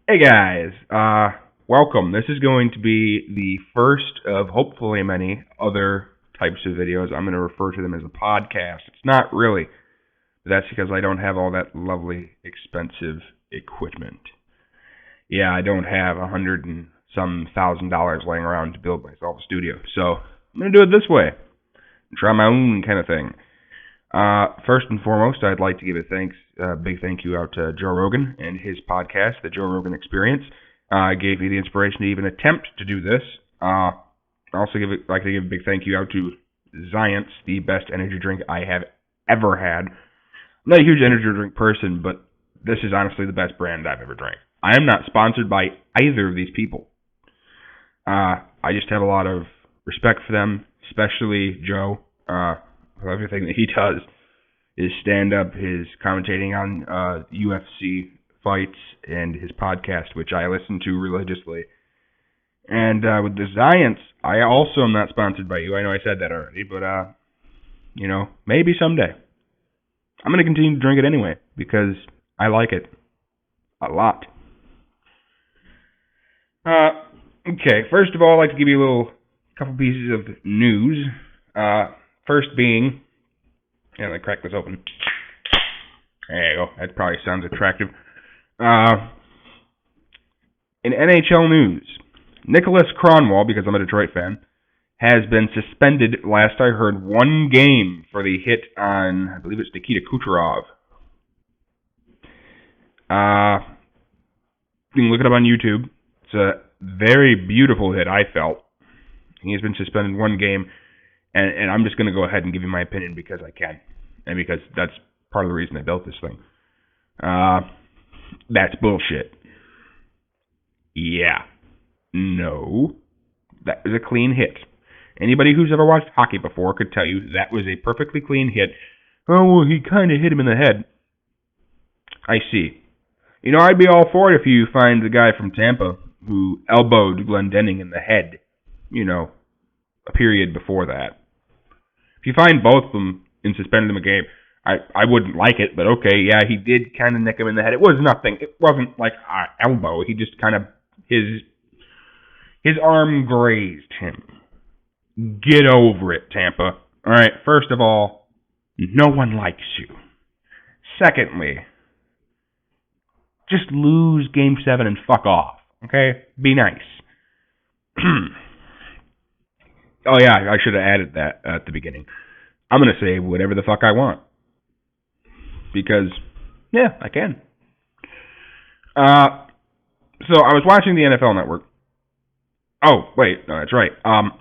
Hey guys, welcome. This is going to be the first of hopefully many other types of videos. I'm going to refer to them as a podcast. It's not really. That's because I don't have all that lovely, expensive equipment. Yeah, I don't have $100,000 laying around to build myself a studio. So I'm going to do it this way. Try my own kind of thing. First and foremost, I'd like to give a big thank you out to Joe Rogan and his podcast, The Joe Rogan Experience. Gave me the inspiration to even attempt to do this. I also like to give a big thank you out to Zions, the best energy drink I have ever had. I'm not a huge energy drink person, but this is honestly the best brand I've ever drank. I am not sponsored by either of these people. I just have a lot of respect for them, especially Joe. Everything that he does is stand-up, his commentating on UFC fights, and his podcast, which I listen to religiously. And with the Zions, I also am not sponsored by you. I know I said that already, but, maybe someday. I'm going to continue to drink it anyway, because I like it a lot. Okay, first of all, I'd like to give you a couple pieces of news. First being, let me crack this open. There you go. That probably sounds attractive. In NHL news, Nicholas Kronwall, because I'm a Detroit fan, has been suspended, last I heard, 1 game for the hit on, I believe it's Nikita Kucherov. You can look it up on YouTube. It's a very beautiful hit, I felt. He has been suspended 1 game. And I'm just going to go ahead and give you my opinion because I can. And because that's part of the reason I built this thing. That's bullshit. Yeah. No. That was a clean hit. Anybody who's ever watched hockey before could tell you that was a perfectly clean hit. Oh, well, he kind of hit him in the head. I see. I'd be all for it if you find the guy from Tampa who elbowed Glendening in the head. A period before that. If you find both of them and suspend them a game, I wouldn't like it, but okay, yeah, he did kind of nick him in the head. It was nothing. It wasn't like an elbow. He just kind of, his arm grazed him. Get over it, Tampa. All right, first of all, no one likes you. Secondly, just lose Game 7 and fuck off, okay? Be nice. Oh, yeah, I should have added that at the beginning. I'm going to say whatever the fuck I want. Because, yeah, I can. So I was watching the NFL Network. Oh, wait, no, that's right. A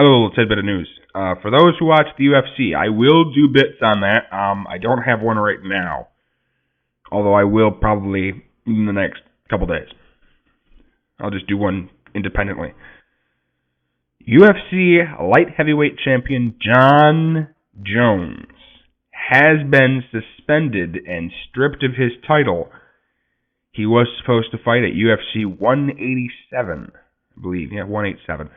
little tidbit of news. For those who watch the UFC, I will do bits on that. I don't have one right now. Although I will probably in the next couple days. I'll just do one independently. UFC light heavyweight champion John Jones has been suspended and stripped of his title. He was supposed to fight at UFC 187, I believe. Yeah, 187.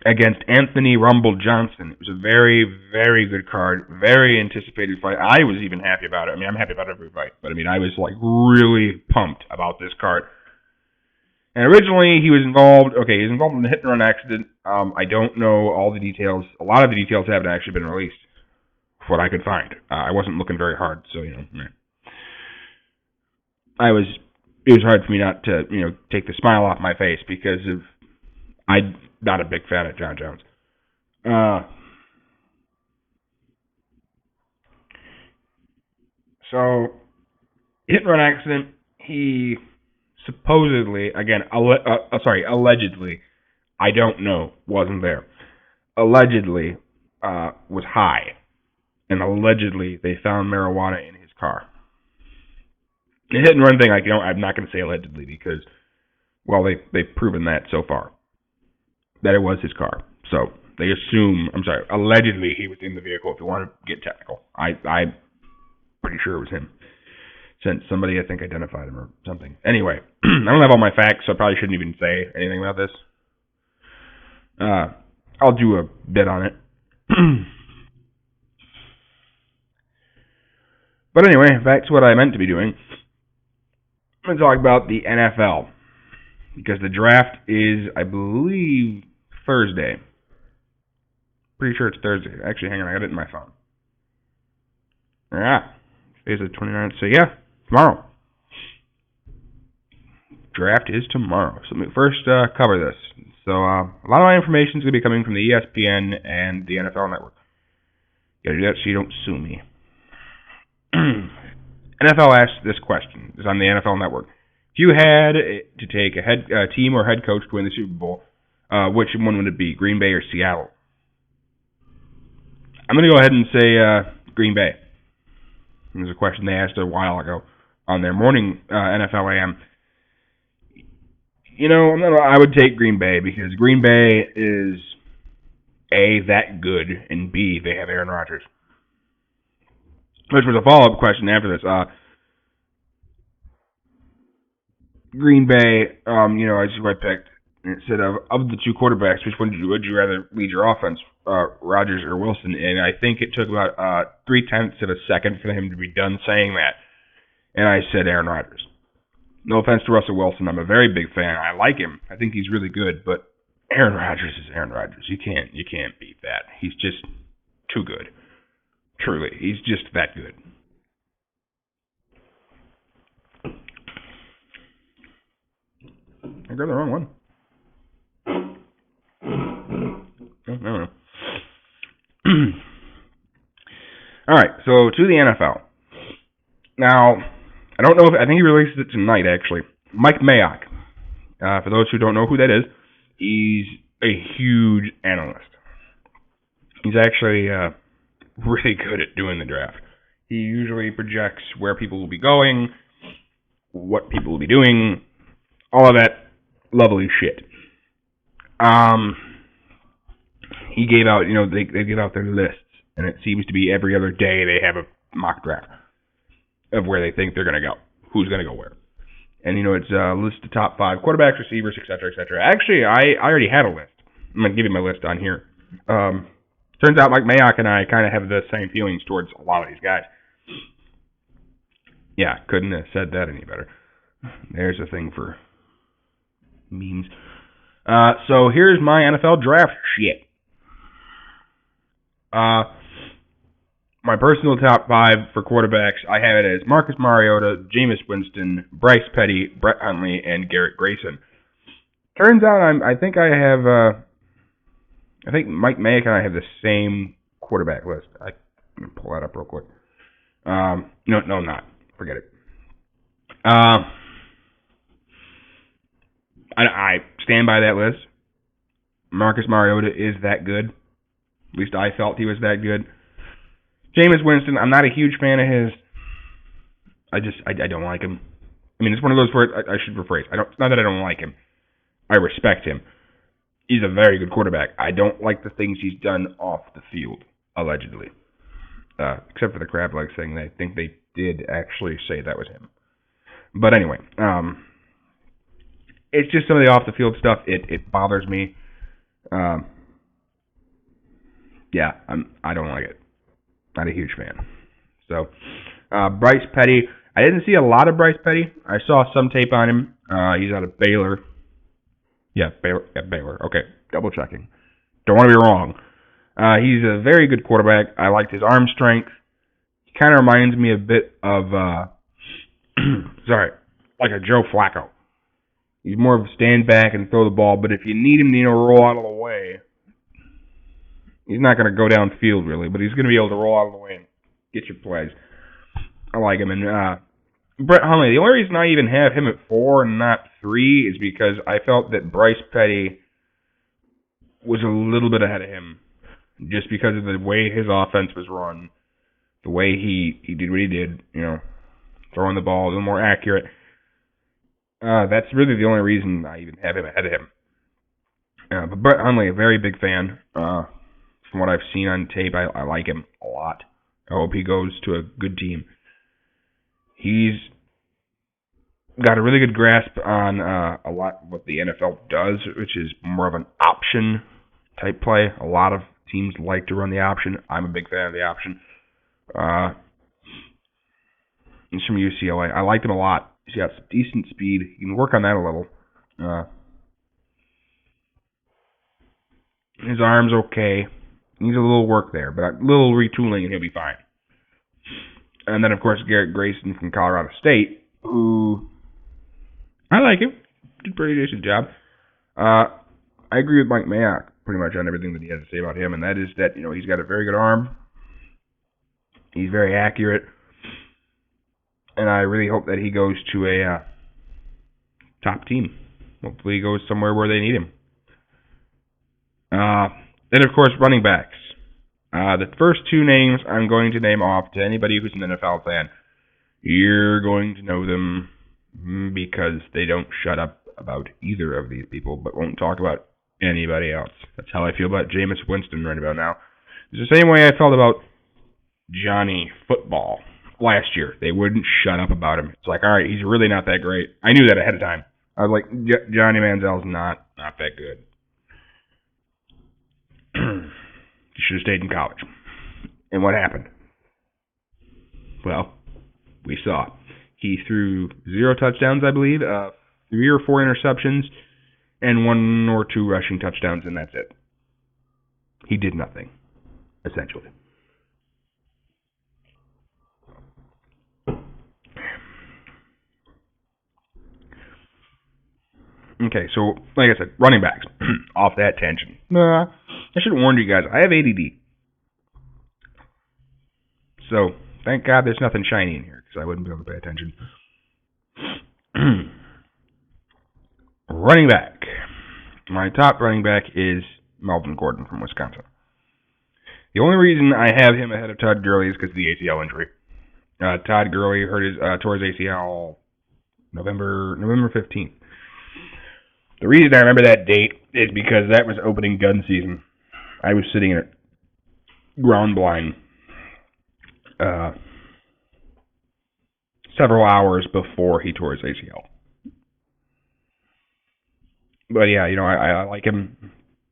Against Anthony Rumble Johnson. It was a very, very good card. Very anticipated fight. I was even happy about it. I'm happy about every fight. But, I was, really pumped about this card. And originally, he was involved in a hit-and-run accident. I don't know all the details. A lot of the details haven't actually been released, from what I could find. I wasn't looking very hard, so, It was hard for me not to, take the smile off my face because I'm not a big fan of John Jones. So, hit-and-run accident, he supposedly, again, allegedly, I don't know, wasn't there. Allegedly, was high. And allegedly, they found marijuana in his car. The hit and run thing, I'm not going to say allegedly because, well, they've proven that so far. That it was his car. So, they assume, allegedly he was in the vehicle if you want to get technical. I'm pretty sure it was him. Since somebody, I think, identified him or something. Anyway, I don't have all my facts, so I probably shouldn't even say anything about this. I'll do a bit on it. But anyway, back to what I meant to be doing. I'm going to talk about the NFL because the draft is, I believe, Thursday. Pretty sure it's Thursday. Actually, hang on, I got it in my phone. Yeah, today's the 29th, so yeah, tomorrow. Draft is tomorrow. So let me first cover this. So a lot of my information is going to be coming from the ESPN and the NFL Network. Gotta do that so you don't sue me. NFL asked this question. It's on the NFL Network. If you had to take a team or head coach to win the Super Bowl, which one would it be, Green Bay or Seattle? I'm going to go ahead and say Green Bay. There's a question they asked a while ago on their morning NFL AM. You know, I would take Green Bay because Green Bay is A, that good, and B, they have Aaron Rodgers. Which was a follow-up question after this. Green Bay, I just picked. And it said of the two quarterbacks, which one would you rather lead your offense, Rodgers or Wilson? And I think it took about 0.3 of a second for him to be done saying that. And I said Aaron Rodgers. No offense to Russell Wilson, I'm a very big fan. I like him. I think he's really good, but Aaron Rodgers is Aaron Rodgers. You can't beat that. He's just too good. Truly, he's just that good. I grabbed the wrong one. No. All right, so to the NFL. Now, I think he released it tonight, actually. Mike Mayock. For those who don't know who that is, he's a huge analyst. He's actually really good at doing the draft. He usually projects where people will be going, what people will be doing, all of that lovely shit. He gave out, they give out their lists, and it seems to be every other day they have a mock draft of where they think they're going to go, who's going to go where. And, it's a list of top 5 quarterbacks, receivers, etc., etc. Actually, I already had a list. I'm going to give you my list on here. Turns out Mike Mayock and I kind of have the same feelings towards a lot of these guys. Yeah, couldn't have said that any better. There's a thing for memes. So here's my NFL draft shit. My personal top 5 for quarterbacks, I have it as Marcus Mariota, Jameis Winston, Bryce Petty, Brett Hundley, and Garrett Grayson. Turns out I think Mike Mayock and I have the same quarterback list. I'm going to pull that up real quick. No, I'm not. Forget it. I stand by that list. Marcus Mariota is that good. At least I felt he was that good. Jameis Winston, I'm not a huge fan of his. I don't like him. I mean, it's one of those where I should rephrase. It's not that I don't like him. I respect him. He's a very good quarterback. I don't like the things he's done off the field, allegedly. Except for the crab leg thing. I think they did actually say that was him. But anyway, it's just some of the off the field stuff. It bothers me. Yeah, I don't like it. Not a huge fan. So, Bryce Petty. I didn't see a lot of Bryce Petty. I saw some tape on him. He's out of Baylor. Yeah, Baylor. Okay, double checking. Don't want to be wrong. He's a very good quarterback. I liked his arm strength. He kind of reminds me a bit of, like a Joe Flacco. He's more of a stand back and throw the ball, but if you need him to roll out of the way, he's not going to go downfield really, but he's going to be able to roll out of the way and get your plays. I like him. And Brett Hundley, the only reason I even have him at 4 and not 3 is because I felt that Bryce Petty was a little bit ahead of him just because of the way his offense was run, the way he did what he did, throwing the ball a little more accurate. That's really the only reason I even have him ahead of him. But Brett Hundley, a very big fan. From what I've seen on tape, I like him a lot. I hope he goes to a good team. He's got a really good grasp on a lot of what the NFL does, which is more of an option type play. A lot of teams like to run the option. I'm a big fan of the option. He's from UCLA. I liked him a lot He's got some decent speed. He can work on that a little. Uh, his arm's okay. Needs a little work there, but a little retooling and he'll be fine. And then, of course, Garrett Grayson from Colorado State, who I like him. Did a pretty decent job. I agree with Mike Mayock pretty much on everything that he has to say about him, and that is that, he's got a very good arm. He's very accurate. And I really hope that he goes to a top team. Hopefully he goes somewhere where they need him. Then, of course, running backs. The first two names I'm going to name off to anybody who's an NFL fan. You're going to know them because they don't shut up about either of these people, but won't talk about anybody else. That's how I feel about Jameis Winston right about now. It's the same way I felt about Johnny Football last year. They wouldn't shut up about him. It's like, all right, he's really not that great. I knew that ahead of time. I was like, Johnny Manziel's not that good. He should have stayed in college. And what happened? Well, we saw. He threw 0 touchdowns, I believe, 3 or 4 interceptions, and 1 or 2 rushing touchdowns, and that's it. He did nothing, essentially. Okay, so, like I said, running backs. Off that tangent. I should have warned you guys. I have ADD. So, thank God there's nothing shiny in here, because I wouldn't be able to pay attention. Running back. My top running back is Melvin Gordon from Wisconsin. The only reason I have him ahead of Todd Gurley is because of the ACL injury. Todd Gurley tore his ACL November 15th. The reason I remember that date is because that was opening gun season. I was sitting in a ground blind several hours before he tore his ACL. But yeah, I like him.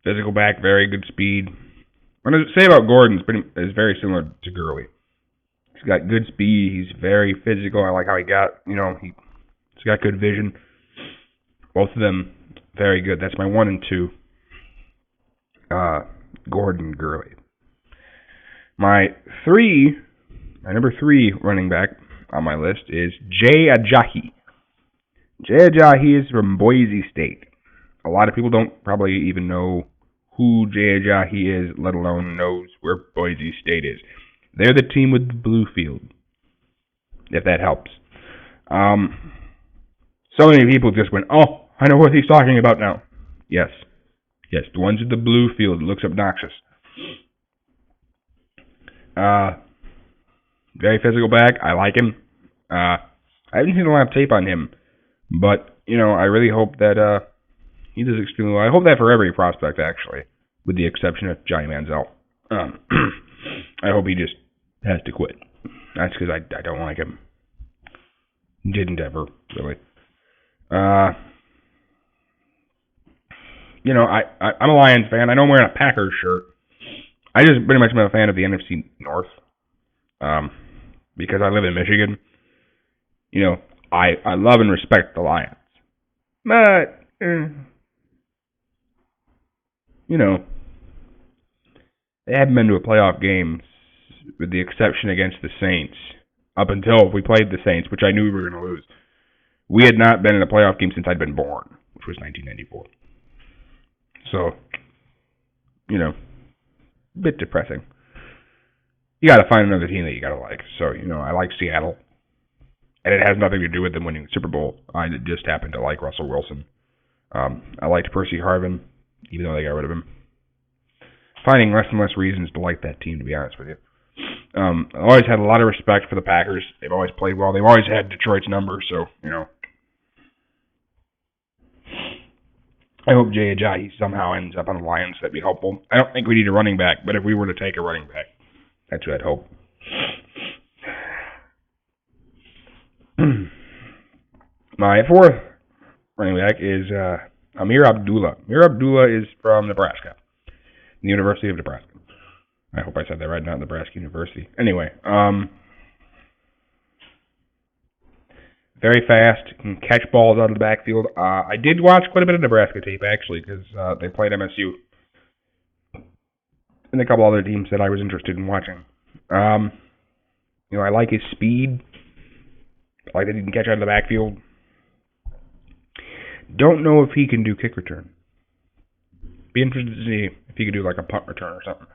Physical back, very good speed. What I say about Gordon is very similar to Gurley. He's got good speed. He's very physical. I like how he's got good vision. Both of them very good. That's my 1 and 2. Gordon, Gurley. My number 3 running back on my list is Jay Ajayi. Jay Ajayi is from Boise State. A lot of people don't probably even know who Jay Ajayi is, let alone knows where Boise State is. They're the team with the blue field, if that helps. So many people just went, oh, I know what he's talking about now. Yes, the ones with the blue field. It looks obnoxious. Very physical back. I like him. I haven't seen a lot of tape on him, but, I really hope that he does extremely well. I hope that for every prospect, actually, with the exception of Johnny Manziel. I hope he just has to quit. That's because I don't like him. Didn't ever, really. I'm a Lions fan. I know I'm wearing a Packers shirt. I just pretty much am a fan of the NFC North. Because I live in Michigan. I love and respect the Lions. But, they haven't been to a playoff game, with the exception against the Saints, up until we played the Saints, which I knew we were going to lose. We had not been in a playoff game since I'd been born, which was 1994. So, a bit depressing. You got to find another team that you got to like. So, I like Seattle. And it has nothing to do with them winning the Super Bowl. I just happen to like Russell Wilson. I liked Percy Harvin, even though they got rid of him. Finding less and less reasons to like that team, to be honest with you. I always had a lot of respect for the Packers. They've always played well. They've always had Detroit's number, so, I hope Jay Ajayi somehow ends up on the Lions. That'd be helpful. I don't think we need a running back, but if we were to take a running back, that's what I'd hope. My 4th running back is Amir Abdullah. Amir Abdullah is from Nebraska, the University of Nebraska. I hope I said that right, not Nebraska University. Anyway, Very fast, can catch balls out of the backfield. I did watch quite a bit of Nebraska tape, actually, because they played MSU and a couple other teams that I was interested in watching. I like his speed. I like that he can catch out of the backfield. Don't know if he can do kick return. Be interested to see if he could do like a punt return or something.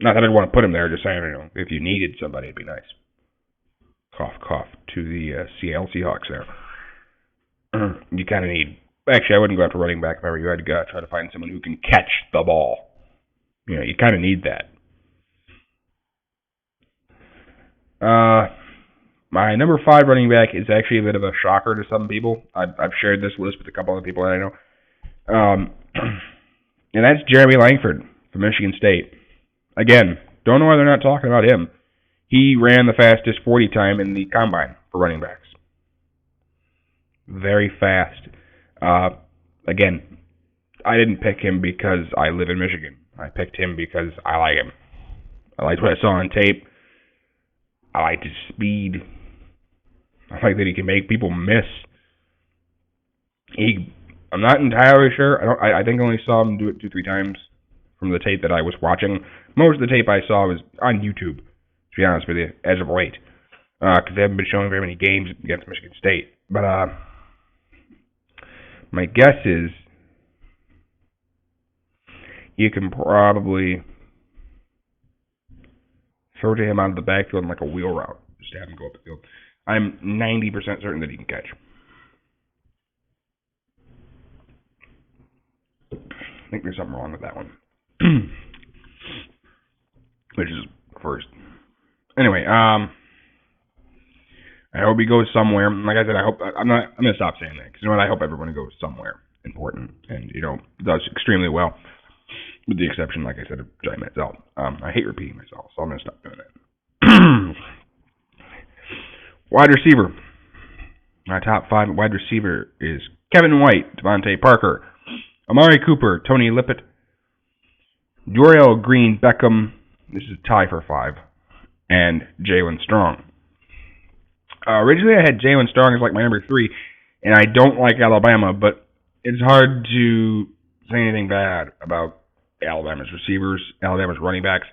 Not that I'd want to put him there, just saying, if you needed somebody, it'd be nice. Cough, cough to the Seattle Seahawks there. You kind of need... Actually, I wouldn't go after running back if I were you. I'd try to find someone who can catch the ball. You kind of need that. My number 5 running back is actually a bit of a shocker to some people. I've shared this list with a couple other people that I know. And that's Jeremy Langford from Michigan State. Again, don't know why they're not talking about him. He ran the fastest 40 time in the combine for running backs. Very fast. Again, I didn't pick him because I live in Michigan. I picked him because I like him. I liked what I saw on tape. I liked his speed. I like that he can make people miss. I'm not entirely sure. I think I only saw him do it 2-3 times from the tape that I was watching. Most of the tape I saw was on YouTube, to be honest with you, as of late. Because they haven't been showing very many games against Michigan State. But my guess is you can probably throw to him out of the backfield in like a wheel route. Just to have him go up the field. I'm 90% certain that he can catch. I think there's something wrong with that one. Which is first. Anyway, I hope he goes somewhere. Like I said, I'm gonna stop saying that, because I hope everyone goes somewhere important and does extremely well, with the exception, like I said, of Johnny Manziel. I hate repeating myself, so I'm gonna stop doing that. Wide receiver. My top 5 wide receiver is Kevin White, Devontae Parker, Amari Cooper, Tony Lippett, Joriel Green Beckham. This is a tie for 5, and Jalen Strong. Originally, I had Jalen Strong as like my number 3, and I don't like Alabama, but it's hard to say anything bad about Alabama's receivers, Alabama's running backs.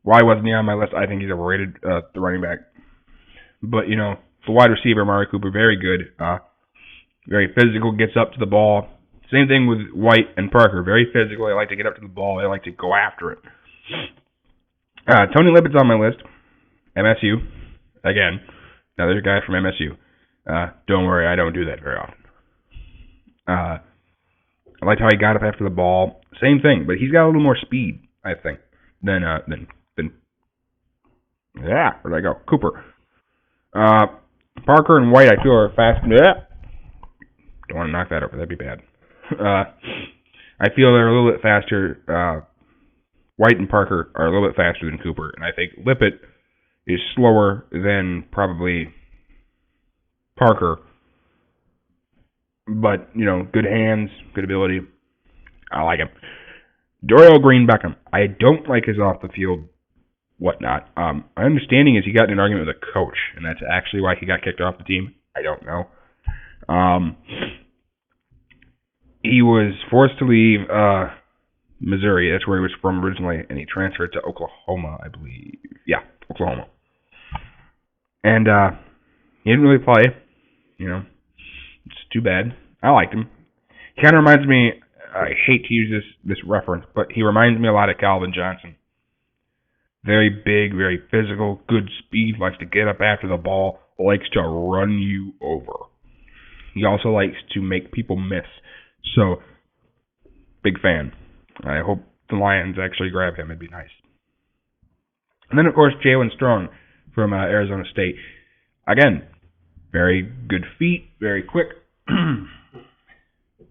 Why wasn't he on my list? I think he's overrated, the running back. But, the wide receiver, Amari Cooper, very good. Very physical, gets up to the ball. Same thing with White and Parker. Very physical. They like to get up to the ball. They like to go after it. Tony Lippett's on my list. MSU. Again, another guy from MSU. Don't worry, I don't do that very often. I liked how he got up after the ball. Same thing, but he's got a little more speed, I think, than where'd I go? Cooper. Parker and White, I feel, are fast. Don't want to knock that over. That'd be bad. I feel they're a little bit faster. White and Parker are a little bit faster than Cooper, and I think Lippett is slower than probably Parker. But, good hands, good ability. I like him. Joriel Green Beckham. I don't like his off the field whatnot. My understanding is he got in an argument with a coach, and that's actually why he got kicked off the team. I don't know. He was forced to leave Missouri. That's where he was from originally, and he transferred to Oklahoma, I believe. Yeah, Oklahoma. And he didn't really play. It's too bad. I liked him. He kind of reminds me, I hate to use this reference, but he reminds me a lot of Calvin Johnson. Very big, very physical, good speed, likes to get up after the ball, likes to run you over. He also likes to make people miss. So, big fan. I hope the Lions actually grab him. It'd be nice. And then, of course, Jalen Strong from Arizona State. Again, very good feet, very quick,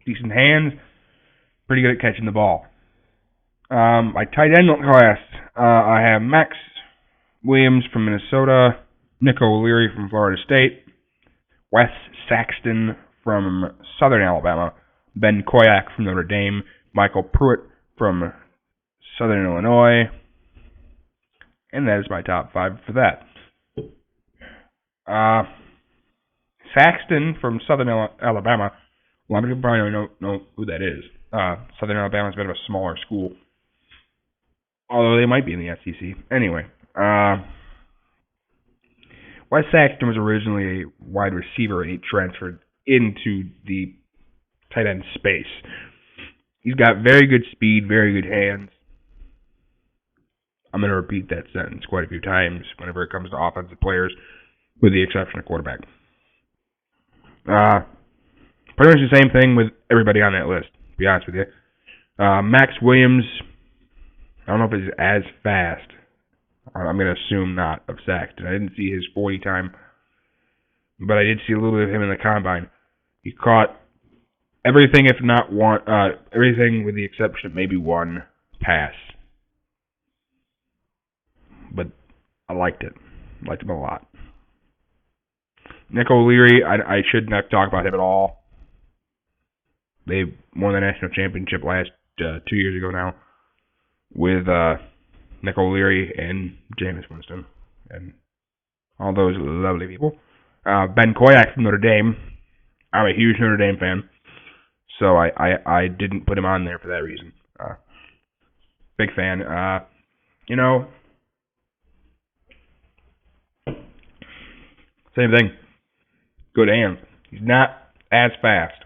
decent hands, pretty good at catching the ball. My tight end class, I have Max Williams from Minnesota, Nick O'Leary from Florida State, Wes Saxton from Southern Alabama, Ben Koyak from Notre Dame, Michael Pruitt from Southern Illinois, and that is my top 5 for that. Faxton from Southern Alabama. A lot of people probably don't know who that is. Southern Alabama is a bit of a smaller school, although they might be in the SEC. Anyway, Wes Saxton was originally a wide receiver, and he transferred into the tight end space. He's got very good speed, very good hands. I'm going to repeat that sentence quite a few times whenever it comes to offensive players, with the exception of quarterback. Pretty much the same thing with everybody on that list, to be honest with you. Max Williams, I don't know if he's as fast. I'm going to assume not, of Saxton. I didn't see his 40 time, but I did see a little bit of him in the combine. He caught everything, if not one, everything with the exception of maybe one pass. But I liked it. Liked him a lot. Nick O'Leary, I should not talk about him at all. They won the national championship last 2 years ago now with Nick O'Leary and Jameis Winston and all those lovely people. Ben Koyak from Notre Dame. I'm a huge Notre Dame fan, so I didn't put him on there for that reason. Big fan. Same thing. Good hands. He's not as fast,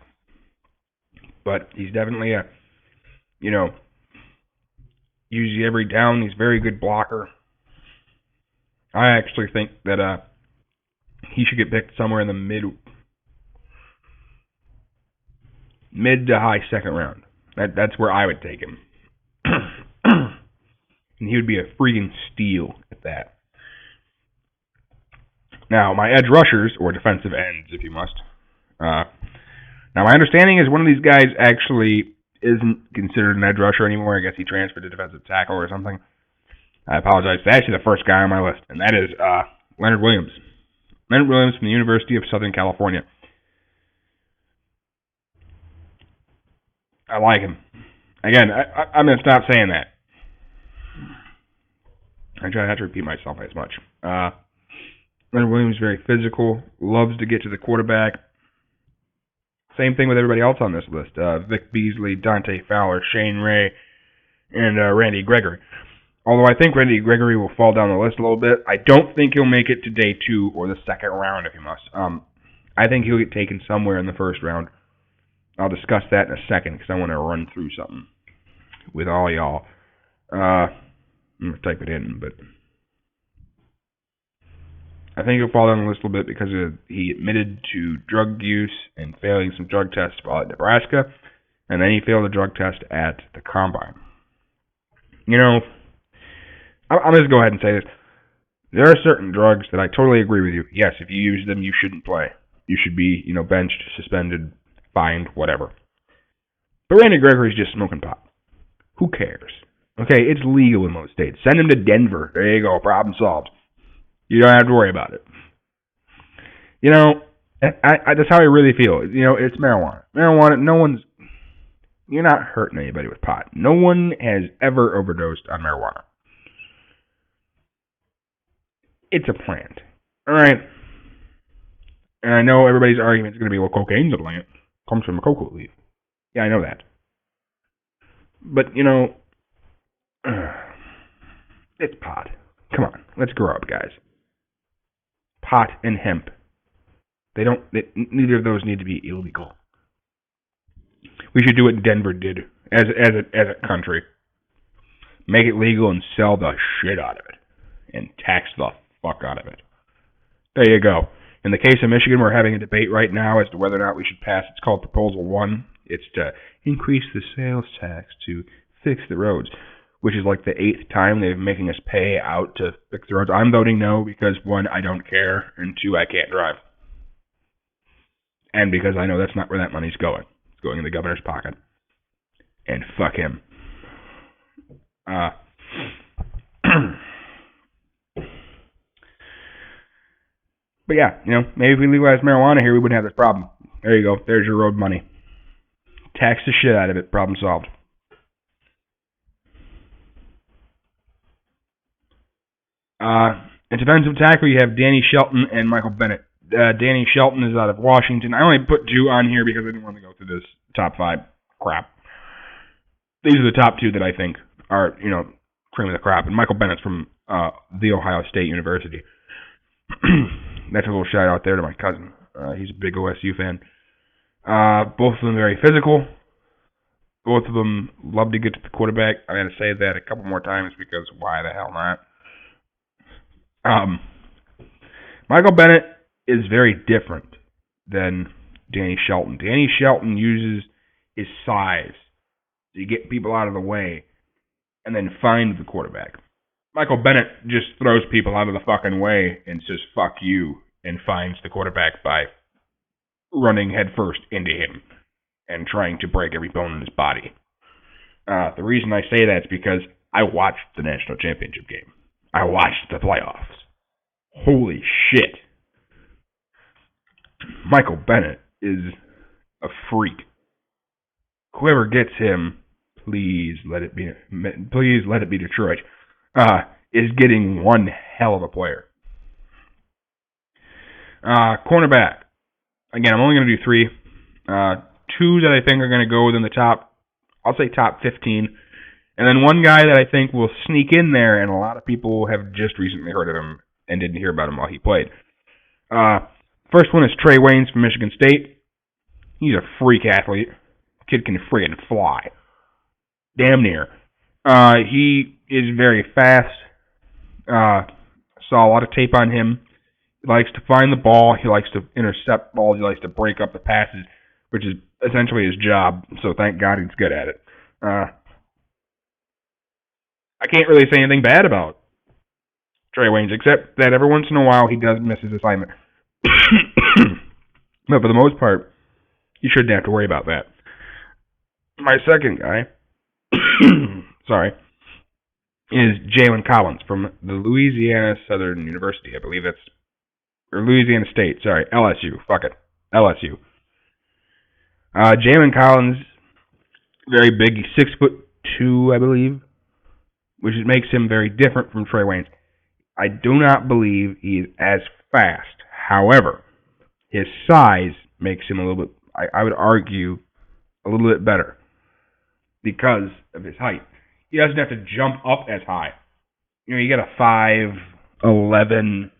but he's definitely usually every down. He's a very good blocker. I actually think that he should get picked somewhere in the mid to high second round. That's where I would take him. And he would be a freaking steal at that. Now, my edge rushers, or defensive ends, if you must. Now, my understanding is one of these guys actually isn't considered an edge rusher anymore. I guess he transferred to defensive tackle or something. I apologize. It's actually the first guy on my list, and that is Leonard Williams. Leonard Williams from the University of Southern California. I like him. Again, I'm going to stop saying that. I try not to repeat myself as much. Leonard Williams is very physical, loves to get to the quarterback. Same thing with everybody else on this list. Vic Beasley, Dante Fowler, Shane Ray, and Randy Gregory. Although I think Randy Gregory will fall down the list a little bit, I don't think he'll make it to day 2 or the second round if he must. I think he'll get taken somewhere in the first round. I'll discuss that in a second because I want to run through something with all y'all. I'm going to type it in, but I think he'll fall down the list a little bit because he admitted to drug use and failing some drug tests while at Nebraska, and then he failed a drug test at the Combine. I'm just going to go ahead and say this. There are certain drugs that I totally agree with you. Yes, if you use them, you shouldn't play. You should be, benched, suspended, fined, whatever. But Randy Gregory's just smoking pot. Who cares? Okay, it's legal in most states. Send him to Denver. There you go. Problem solved. You don't have to worry about it. That's how I really feel. It's marijuana. Marijuana, you're not hurting anybody with pot. No one has ever overdosed on marijuana. It's a plant. All right? And I know everybody's argument is going to be, well, cocaine's a plant. It comes from a cocoa leaf. Yeah, I know that. But, it's pot. Come on, let's grow up, guys. Pot and hemp. Neither of those need to be illegal. We should do what Denver did as a country. Make it legal and sell the shit out of it. And tax the fuck out of it. There you go. In the case of Michigan, we're having a debate right now as to whether or not we should pass. It's called Proposal 1. It's to increase the sales tax to fix the roads, which is like the 8th time they've been making us pay out to fix the roads. I'm voting no because, 1, I don't care, and 2, I can't drive. And because I know that's not where that money's going. It's going in the governor's pocket. And fuck him. But yeah, maybe if we legalize marijuana here, we wouldn't have this problem. There you go. There's your road money. Tax the shit out of it. Problem solved. In defensive tackle, you have Danny Shelton and Michael Bennett. Danny Shelton is out of Washington. I only put 2 on here because I didn't want to go through this top 5 crap. These are the top 2 that I think are, cream of the crop. And Michael Bennett's from The Ohio State University. That's a little shout out there to my cousin. He's a big OSU fan. Both of them very physical. Both of them love to get to the quarterback. I'm going to say that a couple more times because why the hell not? Michael Bennett is very different than Danny Shelton. Danny Shelton uses his size to get people out of the way and then find the quarterback. Michael Bennett just throws people out of the fucking way and says, fuck you, and finds the quarterback by running headfirst into him and trying to break every bone in his body. The reason I say that is because I watched the national championship game. I watched the playoffs. Holy shit. Michael Bennett is a freak. Whoever gets him, please let it be Detroit, is getting one hell of a player. Cornerback. Again, I'm only going to do 3. 2 that I think are going to go within the top, I'll say top 15. And then one guy that I think will sneak in there, and a lot of people have just recently heard of him and didn't hear about him while he played. First one is Trey Waynes from Michigan State. He's a freak athlete. Kid can friggin' fly. Damn near. He is very fast. Saw a lot of tape on him. He likes to find the ball. He likes to intercept balls. He likes to break up the passes, which is essentially his job. So thank God he's good at it. I can't really say anything bad about Trey Waynes, except that every once in a while he does miss his assignment. But for the most part, you shouldn't have to worry about that. My second guy, is Jalen Collins from the Louisiana Southern University. I believe that's, or Louisiana State. Sorry, LSU. Fuck it, LSU. Jalen Collins, very big. He's 6'2", I believe, which makes him very different from Trey Waynes. I do not believe he is as fast. However, his size makes him a little bit, I would argue, a little bit better because of his height. He doesn't have to jump up as high. You got a 5'11",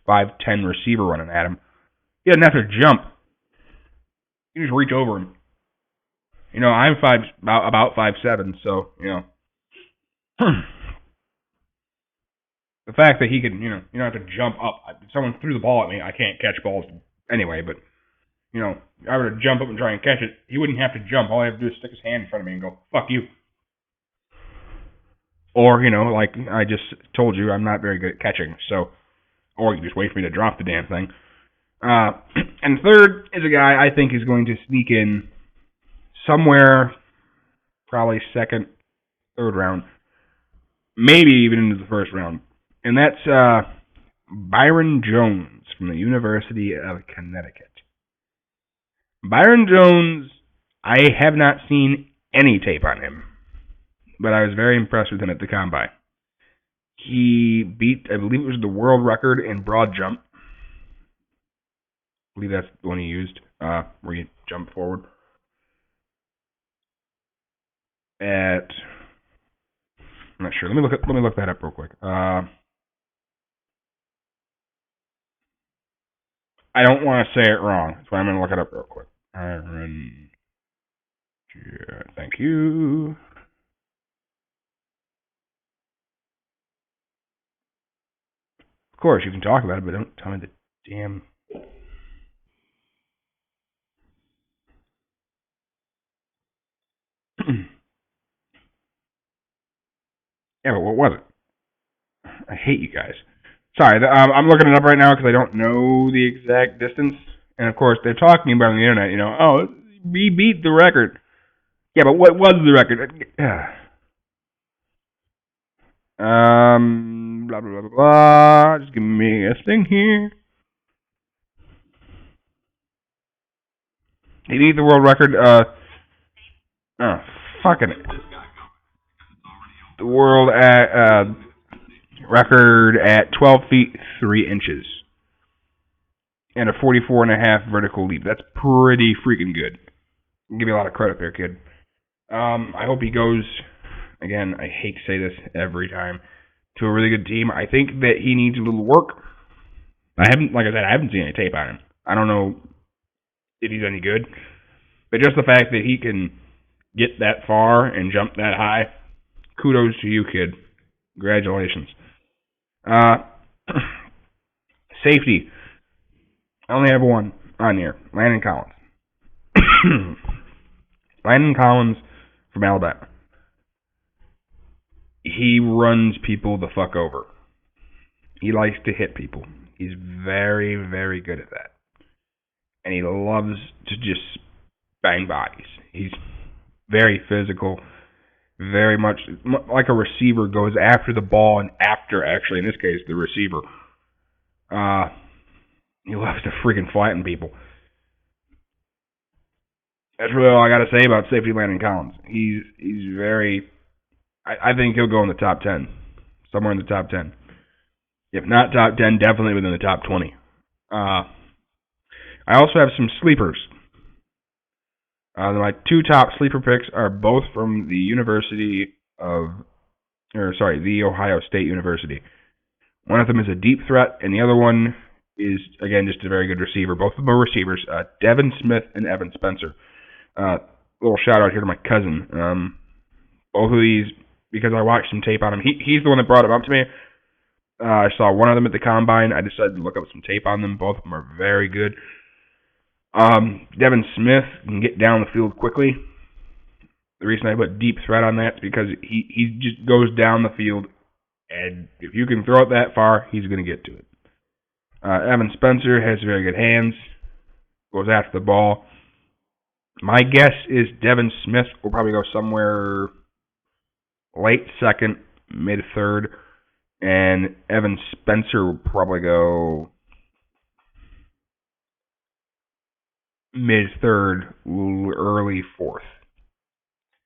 5'10" receiver running at him. He doesn't have to jump. You just reach over him. I'm about 5'7", so, the fact that he can, you don't have to jump up. If someone threw the ball at me, I can't catch balls anyway, but, if I were to jump up and try and catch it, he wouldn't have to jump. All I have to do is stick his hand in front of me and go, fuck you. Or, like I just told you, I'm not very good at catching, so, or you just wait for me to drop the damn thing. And third is a guy I think is going to sneak in somewhere, probably second, third round, maybe even into the first round. And that's Byron Jones from the University of Connecticut. Byron Jones, I have not seen any tape on him, but I was very impressed with him at the Combine. He beat, I believe it was the world record in broad jump. I believe that's the one he used, where you jump forward. I'm not sure. Let me look that up real quick. I don't want to say it wrong, so I'm going to look it up real quick. Thank you. Of course, you can talk about it, but don't tell me the damn... Yeah, but what was it? I hate you guys. Sorry, I'm looking it up right now because I don't know the exact distance. And of course, they're talking about on the internet, oh, we beat the record. Yeah, but what was the record? Blah, blah, blah, blah, blah. Just give me a thing here. He beat the world record, fucking it. The world record at 12 feet 3 inches. and a 44.5 vertical leap. That's pretty freaking good. I'll give you a lot of credit there, kid. I hope he goes, again, I hate to say this every time, to a really good team. I think that he needs a little work. I haven't seen any tape on him. I don't know if he's any good. But just the fact that he can get that far and jump that high, kudos to you, kid. Congratulations. Safety. I only have one on here. Landon Collins. Landon Collins from Alabama. He runs people the fuck over. He likes to hit people. He's very, very good at that. And he loves to just bang bodies. He's very physical, very much like a receiver goes after the ball and after, actually, in this case, the receiver. He loves to freaking flatten people. That's really all I got to say about safety Landon Collins. He's very... I think he'll go in the top 10. Somewhere in the top 10. If not top 10, definitely within the top 20. I also have some sleepers. My two top sleeper picks are both from the Ohio State University. One of them is a deep threat, and the other one is, again, just a very good receiver. Both of them are receivers, Devin Smith and Evan Spencer. Little shout out here to my cousin. Both of these, because I watched some tape on him. He's the one that brought him up to me. I saw one of them at the combine. I decided to look up some tape on them. Both of them are very good. Devin Smith can get down the field quickly. The reason I put deep threat on that is because he just goes down the field, and if you can throw it that far, he's going to get to it. Evan Spencer has very good hands, goes after the ball. My guess is Devin Smith will probably go somewhere late second, mid third, and Evan Spencer will probably go mid third, early fourth.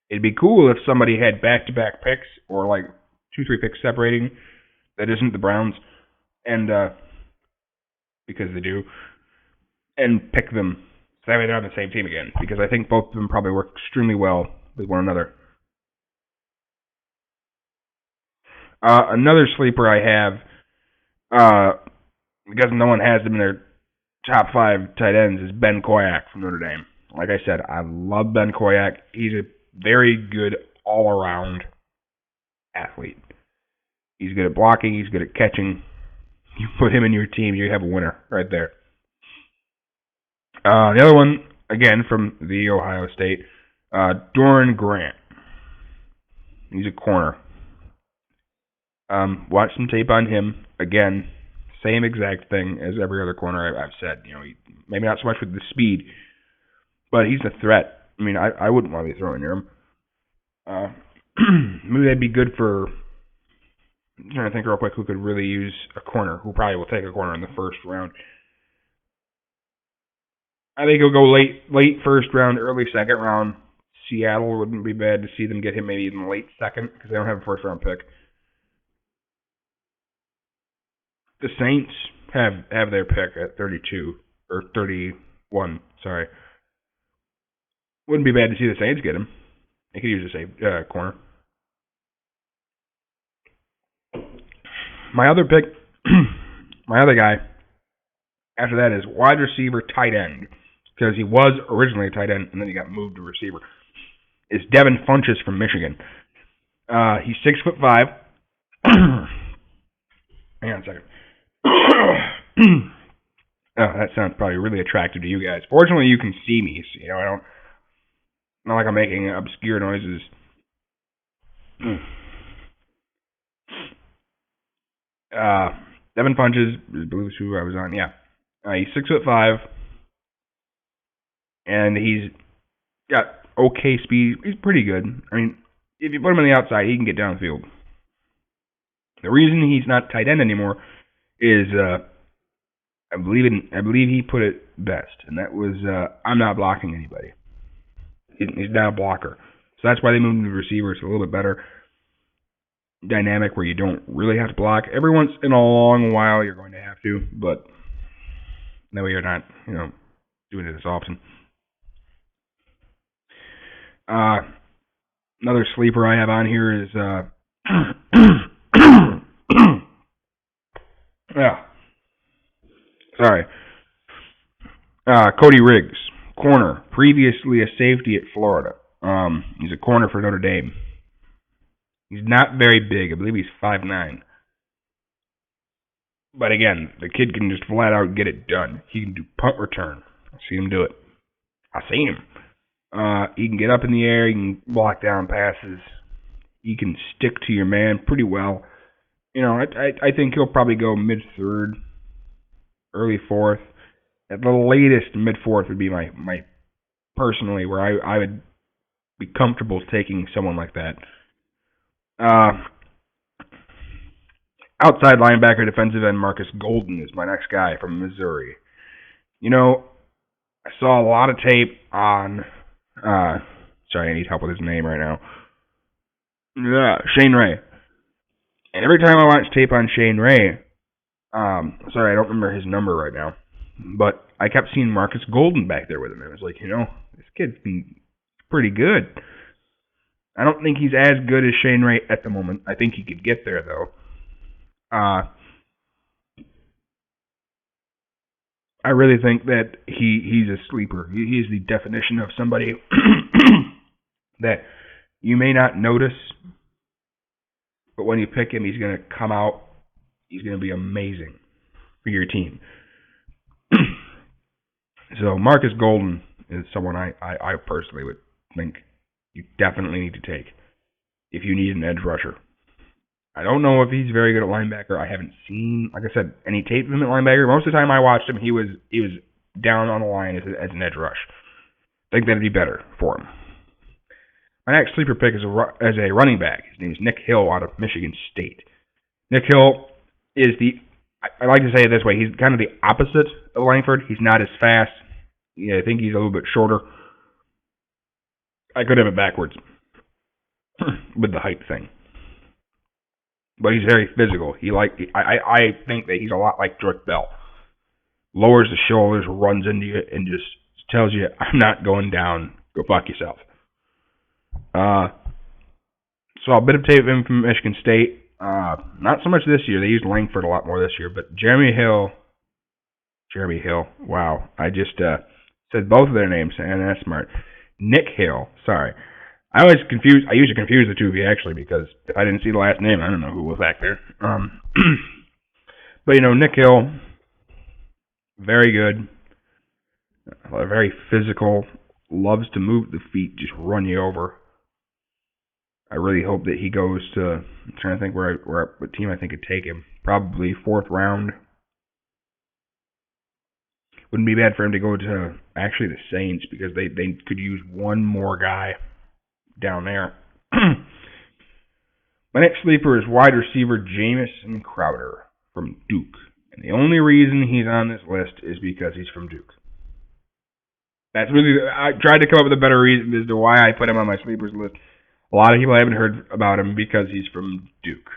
It'd be cool if somebody had back-to-back picks, or like 2-3 picks separating, that isn't the Browns, and because they do, and pick them so that way they're on the same team again, because I think both of them probably work extremely well with one another. Another sleeper I have, because no one has them in their top 5 tight ends, is Ben Koyak from Notre Dame. Like I said, I love Ben Koyak. He's a very good all-around athlete. He's good at blocking. He's good at catching. You put him in your team, you have a winner right there. The other one, again, from the Ohio State, Doran Grant. He's a corner. Watch some tape on him. Again, same exact thing as every other corner I've said. Maybe not so much with the speed, but he's a threat. I mean, I wouldn't want to be throwing near him. Maybe that'd be good for... I'm trying to think real quick who could really use a corner, who probably will take a corner in the first round. I think he'll go late first round, early second round. Seattle wouldn't be bad to see them get him maybe even late second, because they don't have a first round pick. The Saints have their pick at 32, or 31, sorry. Wouldn't be bad to see the Saints get him. They could use a corner. My other pick, my other guy, after that is wide receiver, tight end, because he was originally a tight end and then he got moved to receiver, is Devin Funchess from Michigan. He's 6'5". Hang on a second. Oh, that sounds probably really attractive to you guys. Fortunately, you can see me, so I don't... Not like I'm making obscure noises. Devin Funchess, I believe is who I was on. Yeah, he's 6'5", and he's got okay speed. He's pretty good. I mean, if you put him on the outside, he can get downfield. The reason he's not tight end anymore is I believe he put it best, and that was I'm not blocking anybody. He's not a blocker, so that's why they moved him to receiver. It's a little bit better dynamic where you don't really have to block. Every once in a long while, you're going to have to, but That way you're not, doing it as often. Another sleeper I have on here is yeah, sorry. Cody Riggs, corner, previously a safety at Florida. He's a corner for Notre Dame. He's not very big. I believe he's 5'9". But again, the kid can just flat out get it done. He can do punt return. I've seen him do it. I've seen him. He can get up in the air. He can block down passes. He can stick to your man pretty well. I think he'll probably go mid third, early fourth. At the latest, mid fourth would be my personally where I would be comfortable taking someone like that. Outside linebacker, defensive end Marcus Golden is my next guy from Missouri. I saw a lot of tape on. Sorry, I need help with his name right now. Shane Ray. And every time I watch tape on Shane Ray, sorry, I don't remember his number right now, but I kept seeing Marcus Golden back there with him. I was like, this kid's pretty good. I don't think he's as good as Shane Ray at the moment. I think he could get there, though. I really think that he's a sleeper. He's the definition of somebody that you may not notice, but when you pick him, he's going to come out. He's going to be amazing for your team. So Marcus Golden is someone I personally would think you definitely need to take if you need an edge rusher. I don't know if he's very good at linebacker. I haven't seen, like I said, any tape of him at linebacker. Most of the time I watched him, he was down on the line as an edge rush. I think that'd be better for him. My next sleeper pick is as a running back. His name is Nick Hill out of Michigan State. Nick Hill is I like to say it this way, he's kind of the opposite of Langford. He's not as fast. Yeah, I think he's a little bit shorter. I could have it backwards with the height thing. But he's very physical. I think that he's a lot like Drake Bell. Lowers the shoulders, runs into you, and just tells you, I'm not going down. Go fuck yourself. Saw a bit of tape of him from Michigan State. Not so much this year. They used Langford a lot more this year. But Jeremy Hill. Wow. I just said both of their names, and that's smart. Nick Hill. Sorry. I usually confuse the two of you, actually, because if I didn't see the last name, I don't know who was back there. But, Nick Hill, very good, very physical, loves to move the feet, just run you over. I really hope that he goes to, I'm trying to think what team I think could take him. Probably 4th round. Wouldn't be bad for him to go to, actually, the Saints, because they could use one more guy down there. My next sleeper is wide receiver Jamison Crowder from Duke. And the only reason he's on this list is because he's from Duke. I tried to come up with a better reason as to why I put him on my sleepers list. A lot of people haven't heard about him because he's from Duke.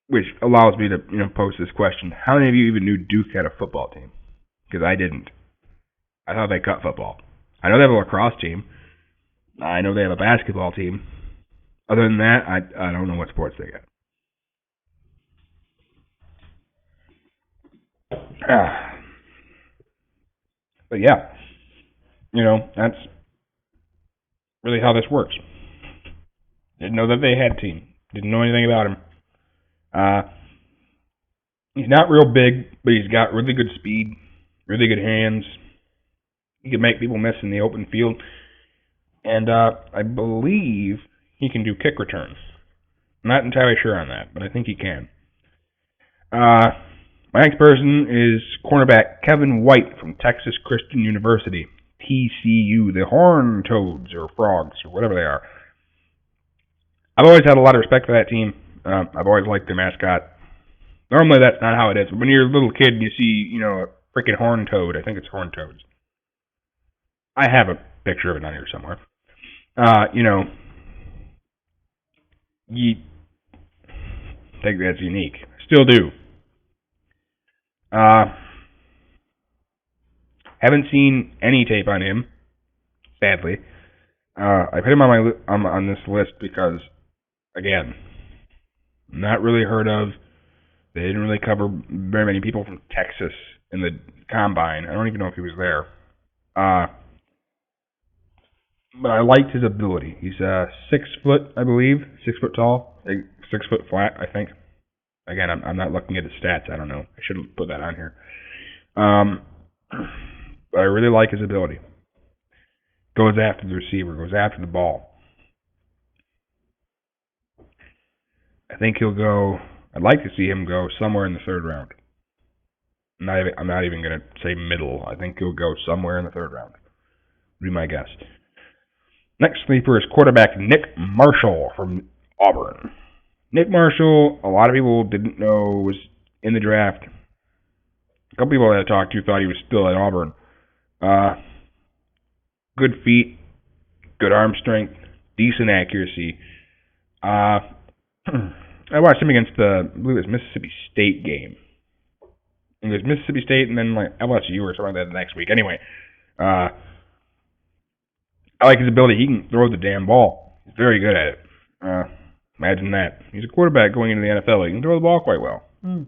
Which allows me to, pose this question. How many of you even knew Duke had a football team? Because I didn't. I thought they cut football. I know they have a lacrosse team. I know they have a basketball team. Other than that, I don't know what sports they got. But yeah, that's really how this works. Didn't know that they had a team. Didn't know anything about him. He's not real big, but he's got really good speed, really good hands. He can make people miss in the open field. And I believe he can do kick returns. I'm not entirely sure on that, but I think he can. My next person is cornerback Kevin White from Texas Christian University, TCU, the Horned Toads or Frogs or whatever they are. I've always had a lot of respect for that team. I've always liked their mascot. Normally that's not how it is. But when you're a little kid and you see, a freaking horned toad, I think it's horned toads. I have a picture of it on here somewhere. You think that's unique. Still do. Uh, haven't seen any tape on him, sadly. I put him on on this list because, again, not really heard of. They didn't really cover very many people from Texas in the combine. I don't even know if he was there. Uh, but I liked his ability. He's 6 foot, I believe, 6 foot tall, 6 foot flat, I think. Again, I'm not looking at his stats. I don't know. I should have put that on here. But I really like his ability. Goes after the receiver, goes after the ball. I think he'll go. I'd like to see him go somewhere in the third round. I'm not even going to say middle. I think he'll go somewhere in the third round. Would be my guess. Next sleeper is quarterback Nick Marshall from Auburn. Nick Marshall, a lot of people didn't know was in the draft. A couple people that I talked to thought he was still at Auburn. Good feet, good arm strength, decent accuracy. I watched him against I believe it was Mississippi State game. It was Mississippi State and then like LSU or something like that the next week. Anyway, I like his ability. He can throw the damn ball. He's very good at it. Imagine that. He's a quarterback going into the NFL. He can throw the ball quite well. I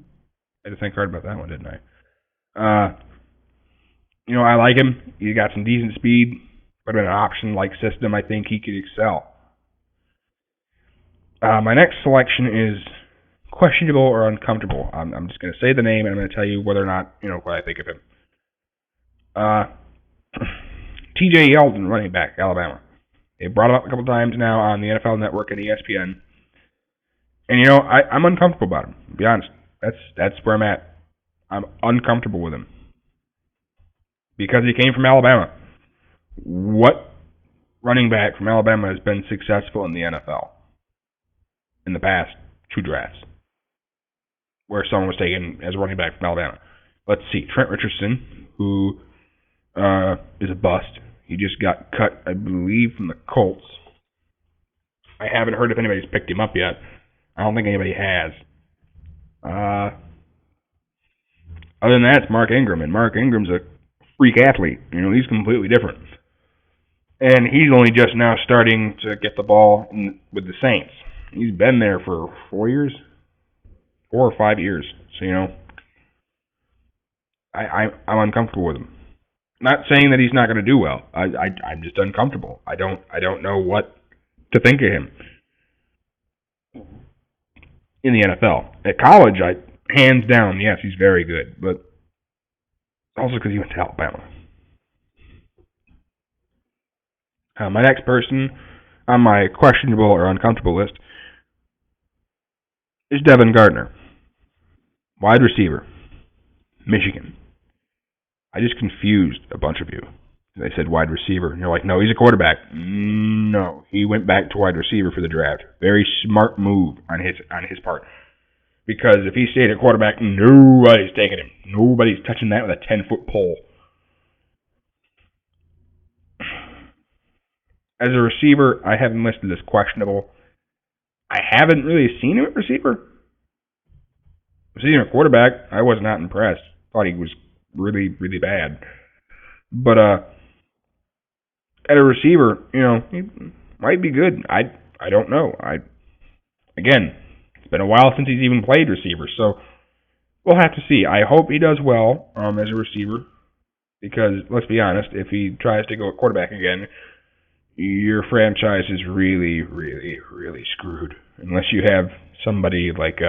had to think hard about that one, didn't I? I like him. He's got some decent speed. But in an option-like system, I think he could excel. My next selection is questionable or uncomfortable. I'm just going to say the name, and I'm going to tell you whether or not, what I think of him. T.J. Yeldon, running back, Alabama. They brought him up a couple times now on the NFL Network and ESPN. And, I'm uncomfortable about him, to be honest. That's where I'm at. I'm uncomfortable with him. Because he came from Alabama. What running back from Alabama has been successful in the NFL in the past 2 drafts where someone was taken as a running back from Alabama? Let's see. Trent Richardson, who is a bust. He just got cut, I believe, from the Colts. I haven't heard if anybody's picked him up yet. I don't think anybody has. Other than that, it's Mark Ingram, and Mark Ingram's a freak athlete. He's completely different. And he's only just now starting to get the ball with the Saints. He's been there for 4 years, 4 or 5 years. So I'm uncomfortable with him. Not saying that he's not going to do well. I'm just uncomfortable. I don't know what to think of him in the NFL. At college, hands down, yes, he's very good, but also because he went to Alabama. My next person on my questionable or uncomfortable list is Devin Gardner, wide receiver, Michigan. I just confused a bunch of you. They said wide receiver, and you're like, no, he's a quarterback. No, he went back to wide receiver for the draft. Very smart move on his part. Because if he stayed at quarterback, nobody's taking him. Nobody's touching that with a 10-foot pole. As a receiver, I have him listed as questionable. I haven't really seen him at receiver. Seeing him at quarterback, I was not impressed. Thought he was really, really bad. But at a receiver, he might be good. I don't know. Again, it's been a while since he's even played receiver, so we'll have to see. I hope he does well as a receiver, because let's be honest, if he tries to go at quarterback again, your franchise is really, really, really screwed. Unless you have somebody like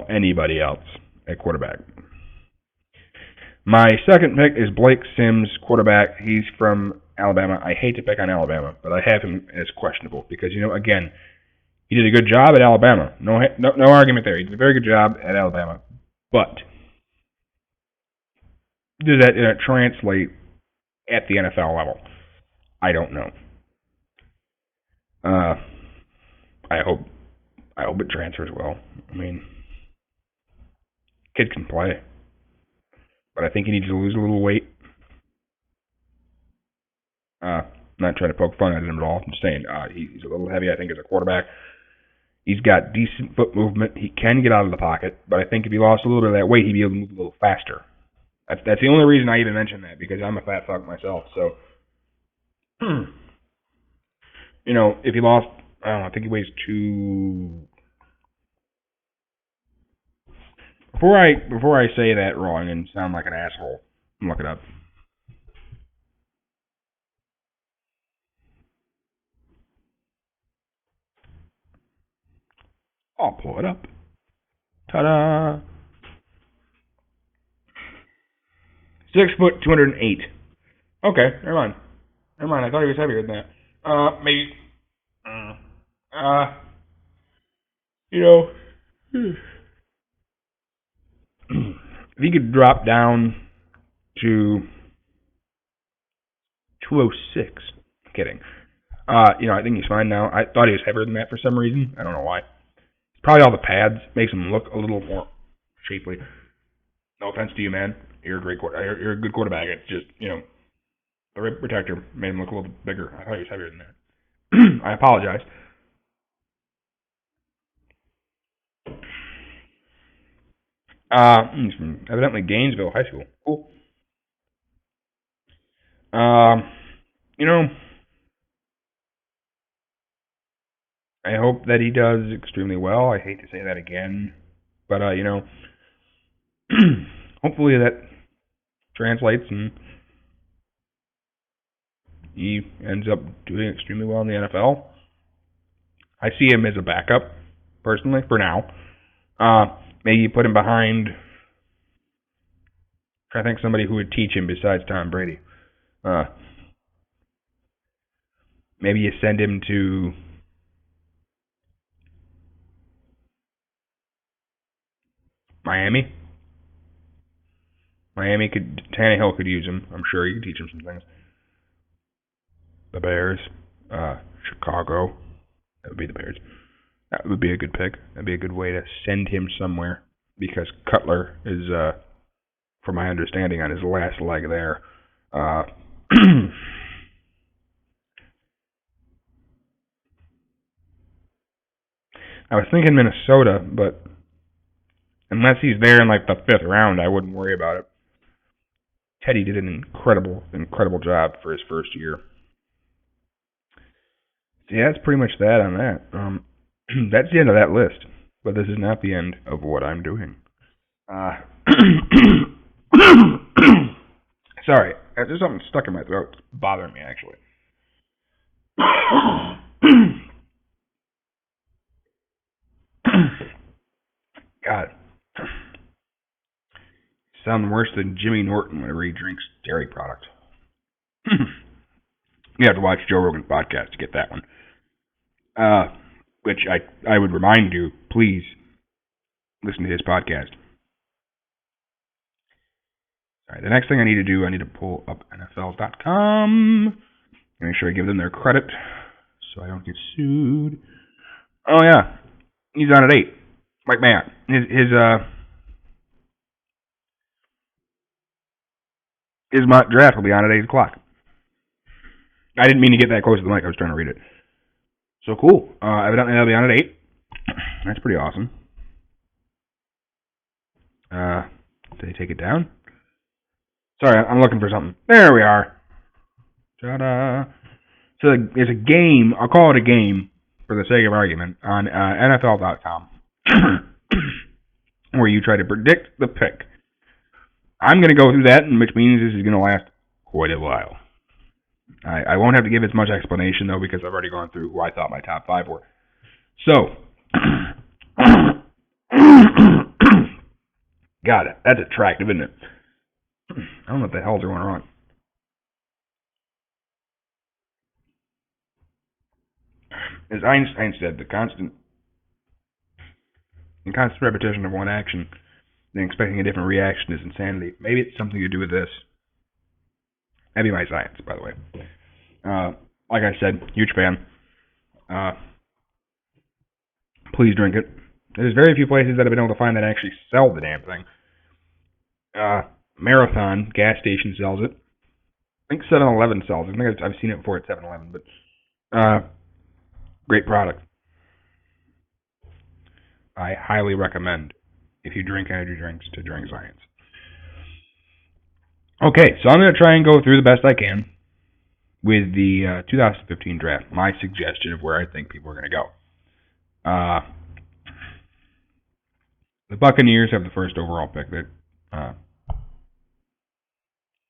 anybody else at quarterback. My second pick is Blake Sims, quarterback. He's from Alabama. I hate to pick on Alabama, but I have him as questionable because, again, he did a good job at Alabama. No argument there. He did a very good job at Alabama. But does that translate at the NFL level? I don't know. I hope it transfers well. I mean, kid can play, but I think he needs to lose a little weight. Not trying to poke fun at him at all. I'm just saying he's a little heavy, I think, as a quarterback. He's got decent foot movement. He can get out of the pocket, but I think if he lost a little bit of that weight, he'd be able to move a little faster. That's the only reason I even mention that, because I'm a fat fuck myself. So, if he lost, I don't know, I think he weighs two. Before I say that wrong and sound like an asshole, look it up. I'll pull it up. Ta-da! 6 foot, 208. Okay, never mind. Never mind. I thought he was heavier than that. Maybe. Uh, you know, if he could drop down to 206. Kidding. I think he's fine now. I thought he was heavier than that for some reason. I don't know why. It's probably all the pads makes him look a little more shapely. No offense to you, man. You're a great you're a good quarterback. It's just the rim protector made him look a little bigger. I thought he was heavier than that. I apologize. He's from evidently Gainesville High School. Cool. Um, you know, I hope that he does extremely well. I hate to say that again, but hopefully that translates and he ends up doing extremely well in the NFL. I see him as a backup, personally, for now. Maybe put him behind. I think somebody who would teach him besides Tom Brady. Uh, Maybe you send him to Miami. Tannehill could use him. I'm sure he could teach him some things. The Bears, Chicago. That would be the Bears. That would be a good pick. That'd be a good way to send him somewhere, because Cutler is, from my understanding, on his last leg there. I was thinking Minnesota, but unless he's there in like the 5th round, I wouldn't worry about it. Teddy did an incredible job for his first year. So yeah, that's pretty much that on that. That's the end of that list, but this is not the end of what I'm doing. Uh, Sorry, there's something stuck in my throat. It's bothering me, actually. God. Sound worse than Jimmy Norton whenever he drinks dairy product. You have to watch Joe Rogan's podcast to get that one. Which I would remind you, please listen to his podcast. All right, the next thing I need to do, I need to pull up NFL.com and make sure I give them their credit so I don't get sued. Oh yeah, he's on at 8. Mike Mayock. His mock draft will be on at 8 o'clock. I didn't mean to get that close to the mic. I was trying to read it. So cool. Evidently that'll be on at 8. That's pretty awesome. Did they take it down? Sorry, I'm looking for something. There we are. Ta-da. So there's a game. I'll call it a game for the sake of argument on NFL.com where you try to predict the pick. I'm going to go through that, which means this is going to last quite a while. I won't have to give as much explanation, though, because I've already gone through who I thought my top 5 were. So, got it. That's attractive, isn't it? I don't know what the hell's going on. As Einstein said, the constant repetition of one action and expecting a different reaction is insanity. Maybe it's something to do with this. That'd be my science, by the way. Like I said, huge fan. Please drink it. There's very few places that I've been able to find that actually sell the damn thing. Marathon gas station sells it. I think 7-Eleven sells it. I think I've seen it before at 7-Eleven, but great product. I highly recommend, if you drink energy drinks, to drink Science. Okay, so I'm going to try and go through the best I can with the 2015 draft. My suggestion of where I think people are going to go. The Buccaneers have the first overall pick.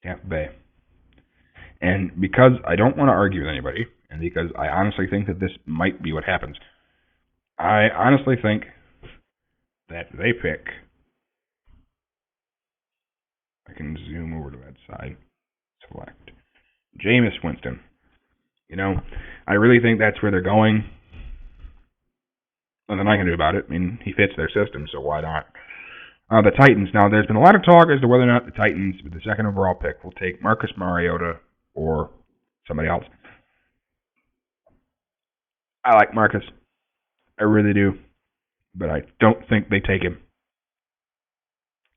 Tampa Bay. And because I don't want to argue with anybody, and because I honestly think that this might be what happens, I honestly think that they pick. I can zoom over to that side. Select Jameis Winston. I really think that's where they're going. Nothing I can do about it. I mean, he fits their system, so why not? The Titans. Now, there's been a lot of talk as to whether or not the Titans, with the second overall pick, will take Marcus Mariota or somebody else. I like Marcus. I really do. But I don't think they take him.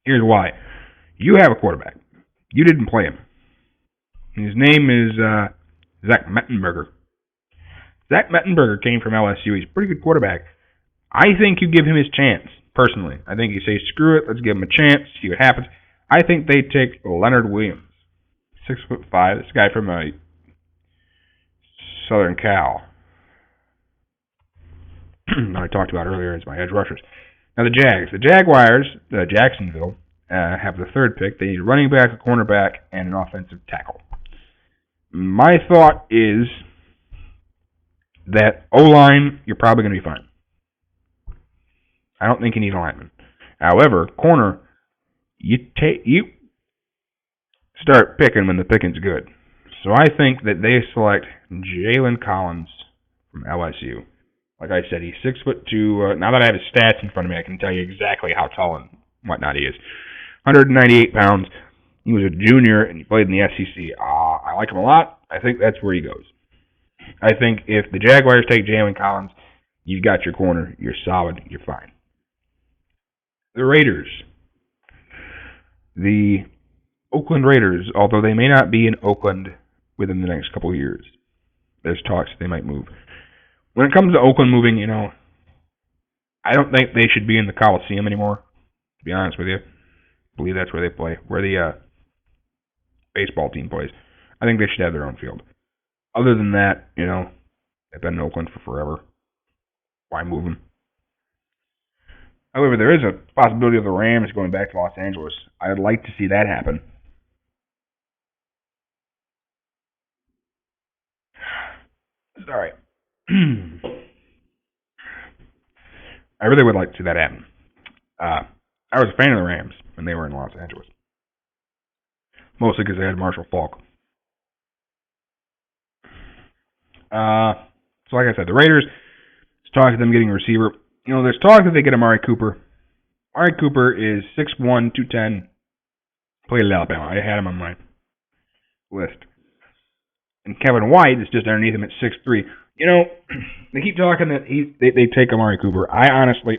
Here's why. You have a quarterback. You didn't play him. His name is Zach Mettenberger. Zach Mettenberger came from LSU. He's a pretty good quarterback. I think you give him his chance, personally. I think you say, screw it, let's give him a chance, see what happens. I think they take Leonard Williams, 6'5", this guy from Southern Cal. That I talked about earlier as my edge rushers. Now the Jaguars, Jacksonville, have the third pick. They need a running back, a cornerback, and an offensive tackle. My thought is that O-line, you're probably going to be fine. I don't think you need a lineman. However, corner, you start picking when the picking's good. So I think that they select Jalen Collins from LSU. Like I said, he's 6'2". Now that I have his stats in front of me, I can tell you exactly how tall and whatnot he is. 198 pounds. He was a junior and he played in the SEC. I like him a lot. I think that's where he goes. I think if the Jaguars take Jalen Collins, you've got your corner. You're solid. You're fine. The Raiders. The Oakland Raiders, although they may not be in Oakland within the next couple of years, there's talks they might move. When it comes to Oakland moving, I don't think they should be in the Coliseum anymore, to be honest with you. I believe that's where they play, where the baseball team plays. I think they should have their own field. Other than that, they've been in Oakland for forever. Why move them? However, there is a possibility of the Rams going back to Los Angeles. I'd like to see that happen. Sorry. I really would like to see that happen. I was a fan of the Rams when they were in Los Angeles. Mostly because they had Marshall Faulk. So like I said, the Raiders, there's talk of them getting a receiver. There's talk that they get Amari Cooper. Amari Cooper is 6'1", 210. Played at Alabama. I had him on my list. And Kevin White is just underneath him at 6'3". They keep talking that they take Amari Cooper. I honestly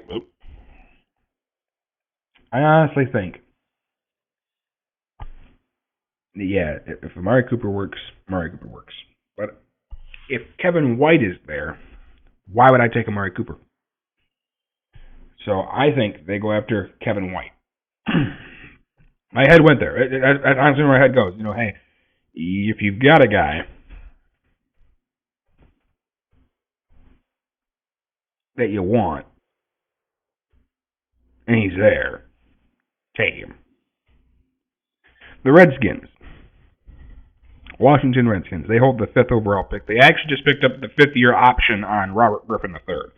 think, yeah, if Amari Cooper works, Amari Cooper works. But if Kevin White is there, why would I take Amari Cooper? So I think they go after Kevin White. My head went there. That's honestly where my head goes. Hey, if you've got a guy that you want and he's there, take him. The Redskins. Washington Redskins. They hold the 5th overall pick. They actually just picked up the 5th-year option on Robert Griffin III.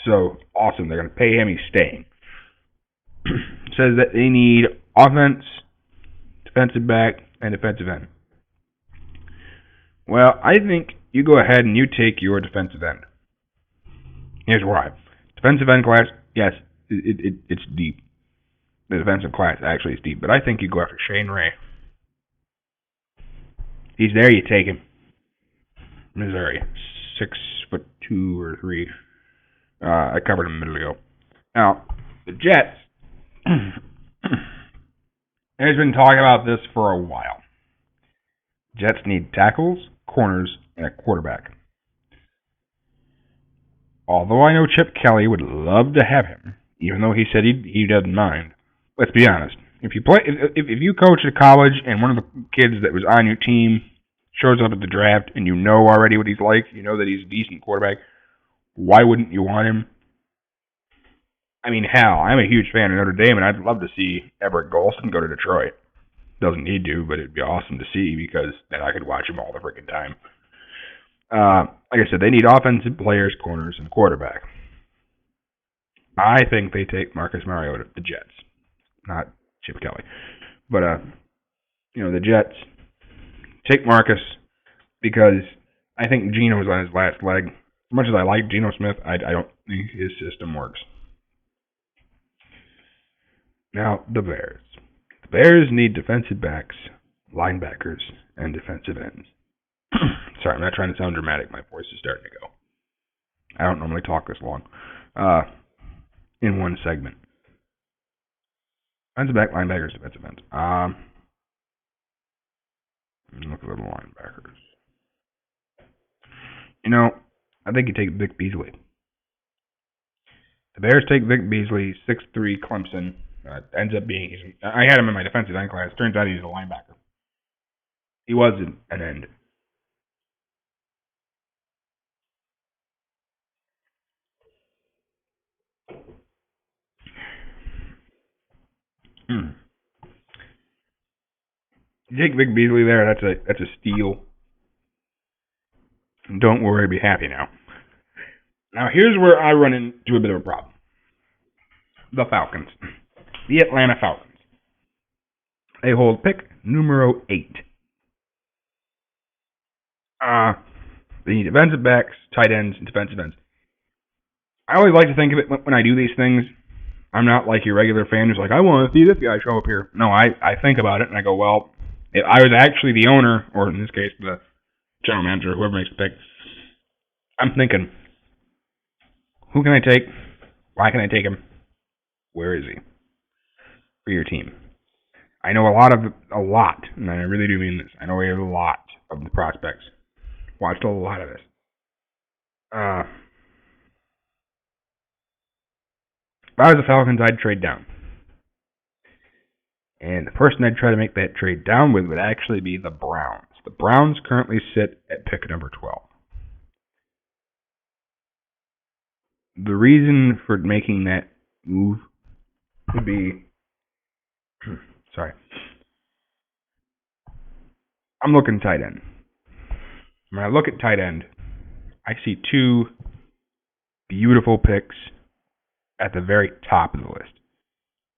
So, awesome. They're going to pay him. He's staying. It says that they need offense, defensive back, and defensive end. Well, I think you go ahead and you take your defensive end. Here's why. Defensive end class, yes, it's deep. The defensive class actually is deep. But I think you go after Shane Ray. He's there, you take him. Missouri. 6'2" or 3". I covered him a minute ago. Now, the Jets. There's been talking about this for a while. Jets need tackles, corners, and a quarterback. Although I know Chip Kelly would love to have him, even though he said he doesn't mind. Let's be honest. If you coach at college and one of the kids that was on your team shows up at the draft and you know already what he's like, you know that he's a decent quarterback, why wouldn't you want him? I mean, hell, I'm a huge fan of Notre Dame, and I'd love to see Everett Golson go to Detroit. Doesn't need to, but it'd be awesome to see because then I could watch him all the freaking time. Like I said, they need offensive players, corners, and quarterback. I think they take Marcus Mariota to the Jets, not Chip Kelly. But the Jets take Marcus because I think Geno's on his last leg. As much as I like Geno Smith, I don't think his system works. Now, the Bears. The Bears need defensive backs, linebackers, and defensive ends. Sorry, I'm not trying to sound dramatic. My voice is starting to go. I don't normally talk this long in one segment. Defensive back, linebackers, defensive ends. Look at the linebackers. I think you take Vic Beasley. The Bears take Vic Beasley, 6'3", Clemson. Ends up being, I had him in my defensive end class. Turns out he's a linebacker. He was an end. You take Vic Beasley there, that's a steal. Don't worry, be happy now. Now here's where I run into a bit of a problem. The Falcons. The Atlanta Falcons. They hold pick numero 8. They need defensive backs, tight ends, and defensive ends. I always like to think of it when I do these things. I'm not like your regular fan who's like, I want to see this guy show up here. No, I think about it and I go, well, if I was actually the owner, or in this case, the general manager, whoever makes the pick, I'm thinking, who can I take? Why can I take him? Where is he? For your team. I know a lot, and I really do mean this. I know a lot of the prospects. Watched a lot of this. If I was the Falcons, I'd trade down. And the person I'd try to make that trade down with would actually be the Browns. The Browns currently sit at pick number 12. The reason for making that move would be... sorry. I'm looking tight end. When I look at tight end, I see 2 beautiful picks at the very top of the list.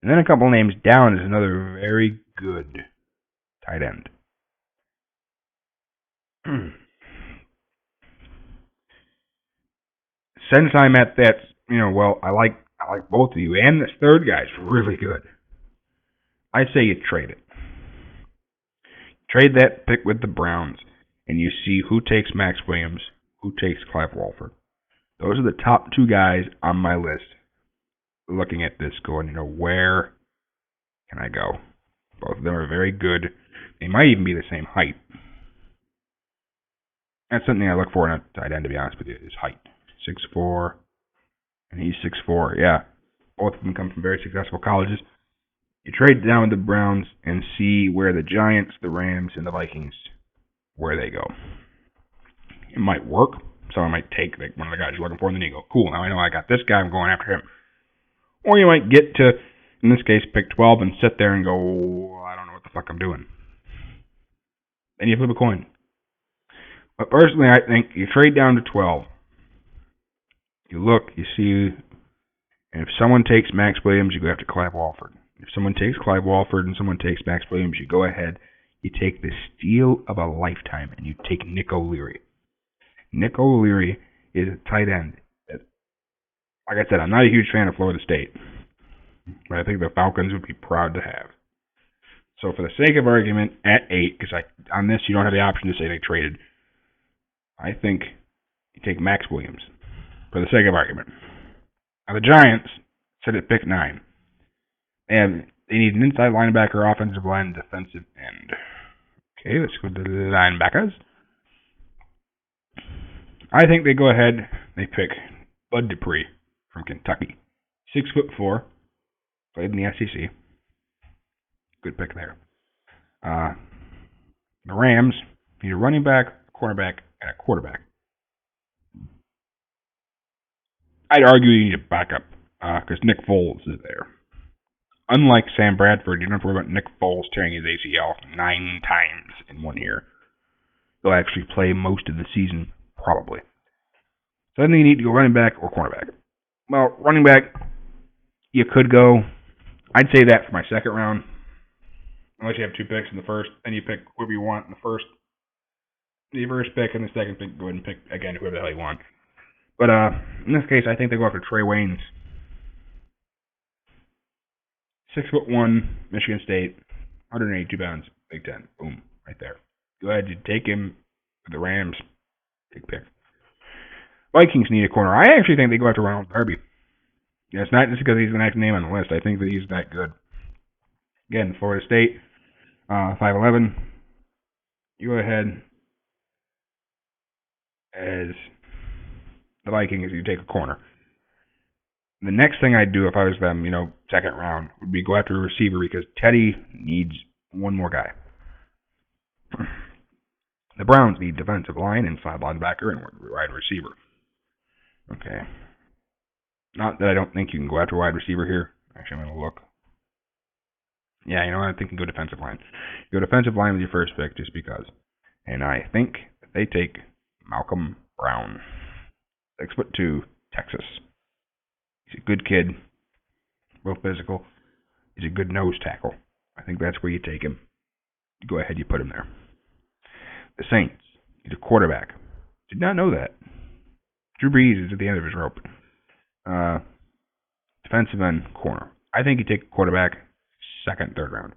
And then a couple names down is another very good tight end. Since I'm at that, I like both of you, and this third guy's really good. I say you trade it. Trade that pick with the Browns, and you see who takes Max Williams, who takes Clive Walford. Those are the top 2 guys on my list. Looking at this, going, where can I go? Both of them are very good. They might even be the same height. That's something I look for in a tight end, to be honest with you, is height. 6'4", and he's 6'4". Yeah, both of them come from very successful colleges. You trade down with the Browns and see where the Giants, the Rams, and the Vikings, where they go. It might work. Someone might take one of the guys you're looking for, and then you go, cool, now I know I got this guy, I'm going after him. Or you might get to, in this case, pick 12 and sit there and go, well, I don't know what the fuck I'm doing. Then you flip a coin. But personally, I think you trade down to 12. You look, you see, and if someone takes Max Williams, you go after Clive Walford. If someone takes Clive Walford and someone takes Max Williams, you go ahead, you take the steal of a lifetime, and you take Nick O'Leary. Nick O'Leary is a tight end. Like I said, I'm not a huge fan of Florida State, but I think the Falcons would be proud to have. So for the sake of argument, at 8, because on this you don't have the option to say they traded, I think you take Max Williams for the sake of argument. Now the Giants sit at pick 9. And they need an inside linebacker, offensive line, defensive end. Okay, let's go to the linebackers. I think they go ahead, they pick Bud Dupree from Kentucky. 6'4", played in the SEC. Good pick there. The Rams need a running back, a cornerback, and a quarterback. I'd argue you need a backup because Nick Foles is there. Unlike Sam Bradford, you don't have to worry about Nick Foles tearing his ACL 9 times in 1 year. He'll actually play most of the season, probably. So I think you need to go running back or cornerback. Well, running back, you could go. I'd say that for my second round. Unless you have 2 picks in the first, then you pick whoever you want in the first. The first pick and the second pick, go ahead and pick, again, whoever the hell you want. But in this case, I think they go after Trey Waynes. 6'1", Michigan State, 182 pounds, Big Ten. Boom, right there. Go ahead and take him with the Rams. Big pick. Vikings need a corner. I actually think they go after Ronald Darby. Yeah, it's not just because he's the next name on the list. I think that he's that good. Again, Florida State, 5'11". You go ahead as the Vikings, you take a corner. The next thing I'd do if I was them, second round, would be go after a receiver because Teddy needs one more guy. The Browns need defensive line, inside linebacker, and wide receiver. Okay. Not that I don't think you can go after wide receiver here. Actually, I'm going to look. Yeah, I think you can go defensive line. You go defensive line with your first pick just because. And I think they take Malcolm Brown. 6'2", Texas. He's a good kid. Real physical. He's a good nose tackle. I think that's where you take him. You go ahead, you put him there. The Saints need a quarterback. Did not know that. Drew Brees is at the end of his rope. Defensive end, corner. I think you take a quarterback, second, third round.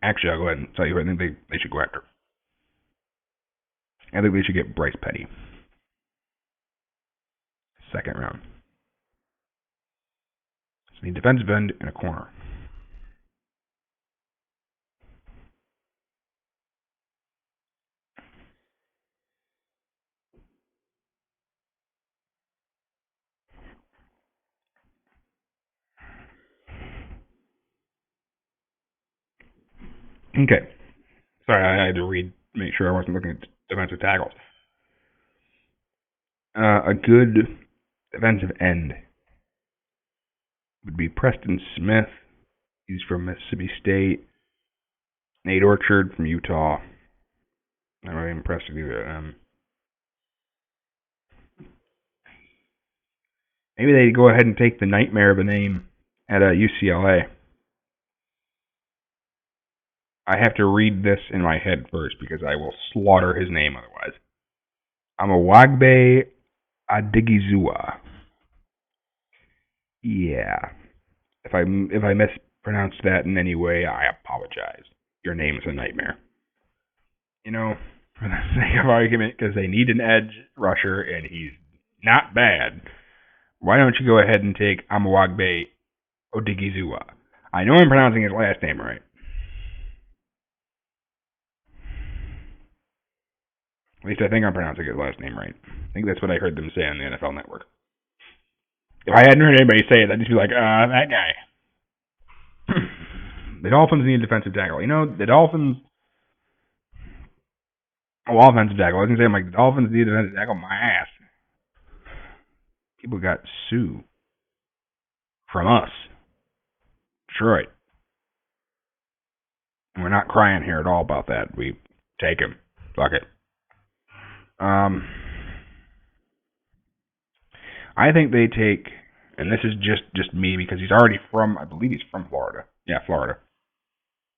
Actually, I'll go ahead and tell you who I think they should go after. I think they should get Bryce Petty. Second round. So they need defensive end and a corner. Okay. Sorry, I had to make sure I wasn't looking at defensive tackles. A good defensive end would be Preston Smith. He's from Mississippi State. Nate Orchard from Utah. I'm not even impressed with either of them. Maybe they go ahead and take the nightmare of a name at UCLA. I have to read this in my head first because I will slaughter his name otherwise. Amawagbe Adigizua. Yeah. If I mispronounced that in any way, I apologize. Your name is a nightmare. For the sake of argument, because they need an edge rusher and he's not bad, why don't you go ahead and take Amawagbe Odigizua? I know I'm pronouncing his last name right. At least I think I'm pronouncing his last name right. I think that's what I heard them say on the NFL Network. If I hadn't heard anybody say it, I'd just be like, that guy. The Dolphins need a defensive tackle. The Dolphins... Oh, offensive tackle. I was going to say, the Dolphins need a defensive tackle. My ass. People got Sue from us. Detroit. And we're not crying here at all about that. We take him. Fuck it. I think they take, and this is just me because he's already I believe he's from Florida. Yeah, Florida.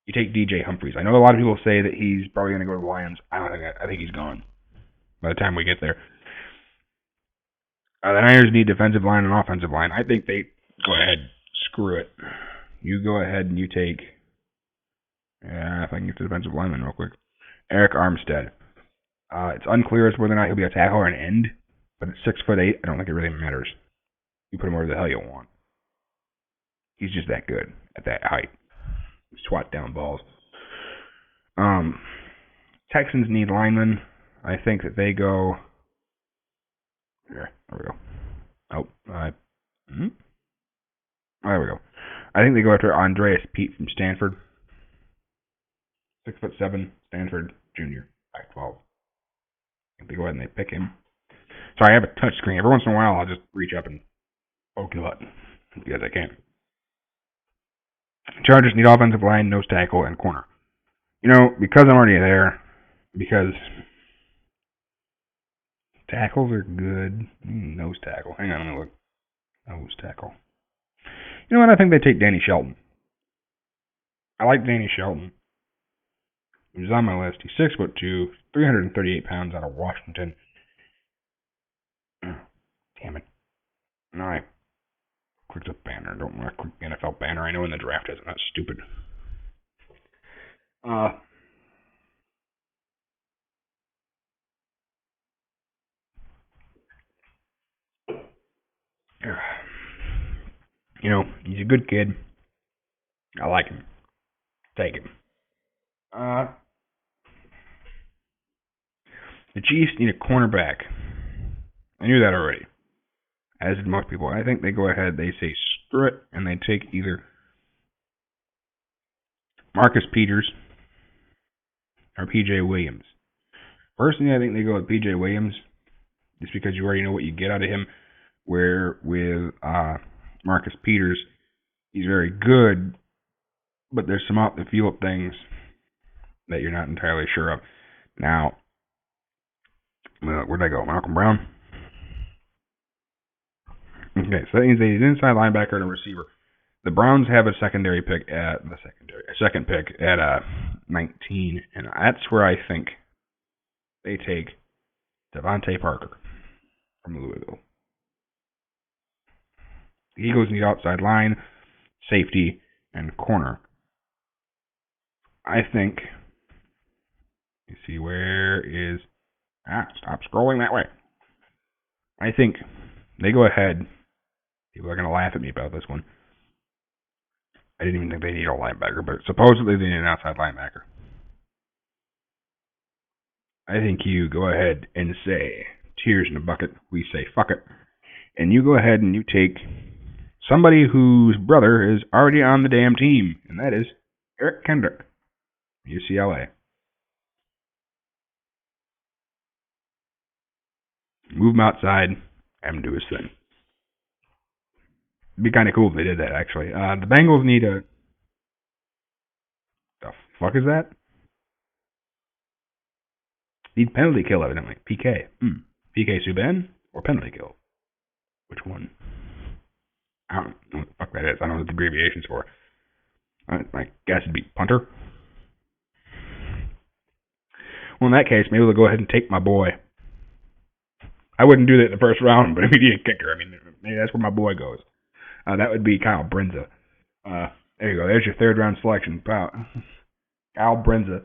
You take DJ Humphries. I know a lot of people say that he's probably going to go to the Lions. I think he's gone by the time we get there. The Niners need defensive line and offensive line. I think they go ahead. Screw it. You go ahead and you take, if I can get to defensive lineman real quick, Eric Armstead. It's unclear as to whether or not he'll be a tackle or an end, but at 6'8", I don't think it really matters. You put him wherever the hell you want. He's just that good at that height. Swat down balls. Um, Texans need linemen. I think that they go. There we go. Hmm? There we go. I think they go after Andreas Pete from Stanford. 6'7", Stanford Junior, Pac-12. I think they go ahead and they pick him. Sorry, I have a touch screen. Every once in a while, I'll just reach up and poke the button because I can. Chargers need offensive line, nose tackle, and corner. Because I'm already there, because tackles are good. Nose tackle. Hang on, let me look. Nose tackle. You know what? I think they take Danny Shelton. I like Danny Shelton. He was on my list. He's 6'2", 338 pounds, out of Washington. Oh, damn it. No, I clicked a banner. Don't want to click NFL banner. I know in the draft isn't that stupid. He's a good kid. I like him. Take him. The Chiefs need a cornerback. I knew that already, as did most people. I think they go ahead, they say screw it, and they take either Marcus Peters or P.J. Williams. Personally, I think they go with P.J. Williams just because you already know what you get out of him, where with Marcus Peters, he's very good, but there's some off-the-field things that you're not entirely sure of. Now, where'd I go? Malcolm Brown? Okay, so that means he's an inside linebacker and a receiver. The Browns have a second pick at 19, and that's where I think they take Devontae Parker from Louisville. The Eagles need outside line, safety, and corner. I think. You see, where is? Stop scrolling that way. I think they go ahead. People are going to laugh at me about this one. I didn't even think they need a linebacker, but supposedly they need an outside linebacker. I think you go ahead and say, tears in a bucket. We say, fuck it. And you go ahead and you take somebody whose brother is already on the damn team, and that is Eric Kendrick, UCLA. Move him outside, have him do his thing. It'd be kind of cool if they did that, actually. The Bengals need a... The fuck is that? Need penalty kill, evidently. PK. PK Subban or penalty kill? Which one? I don't know what the fuck that is. I don't know what the abbreviation's for. I guess it'd be punter. Well, in that case, maybe they'll go ahead and take my boy. I wouldn't do that in the first round, but if he need a kicker, maybe that's where my boy goes. That would be Kyle Brenza. There you go. There's your third round selection. Kyle Brenza.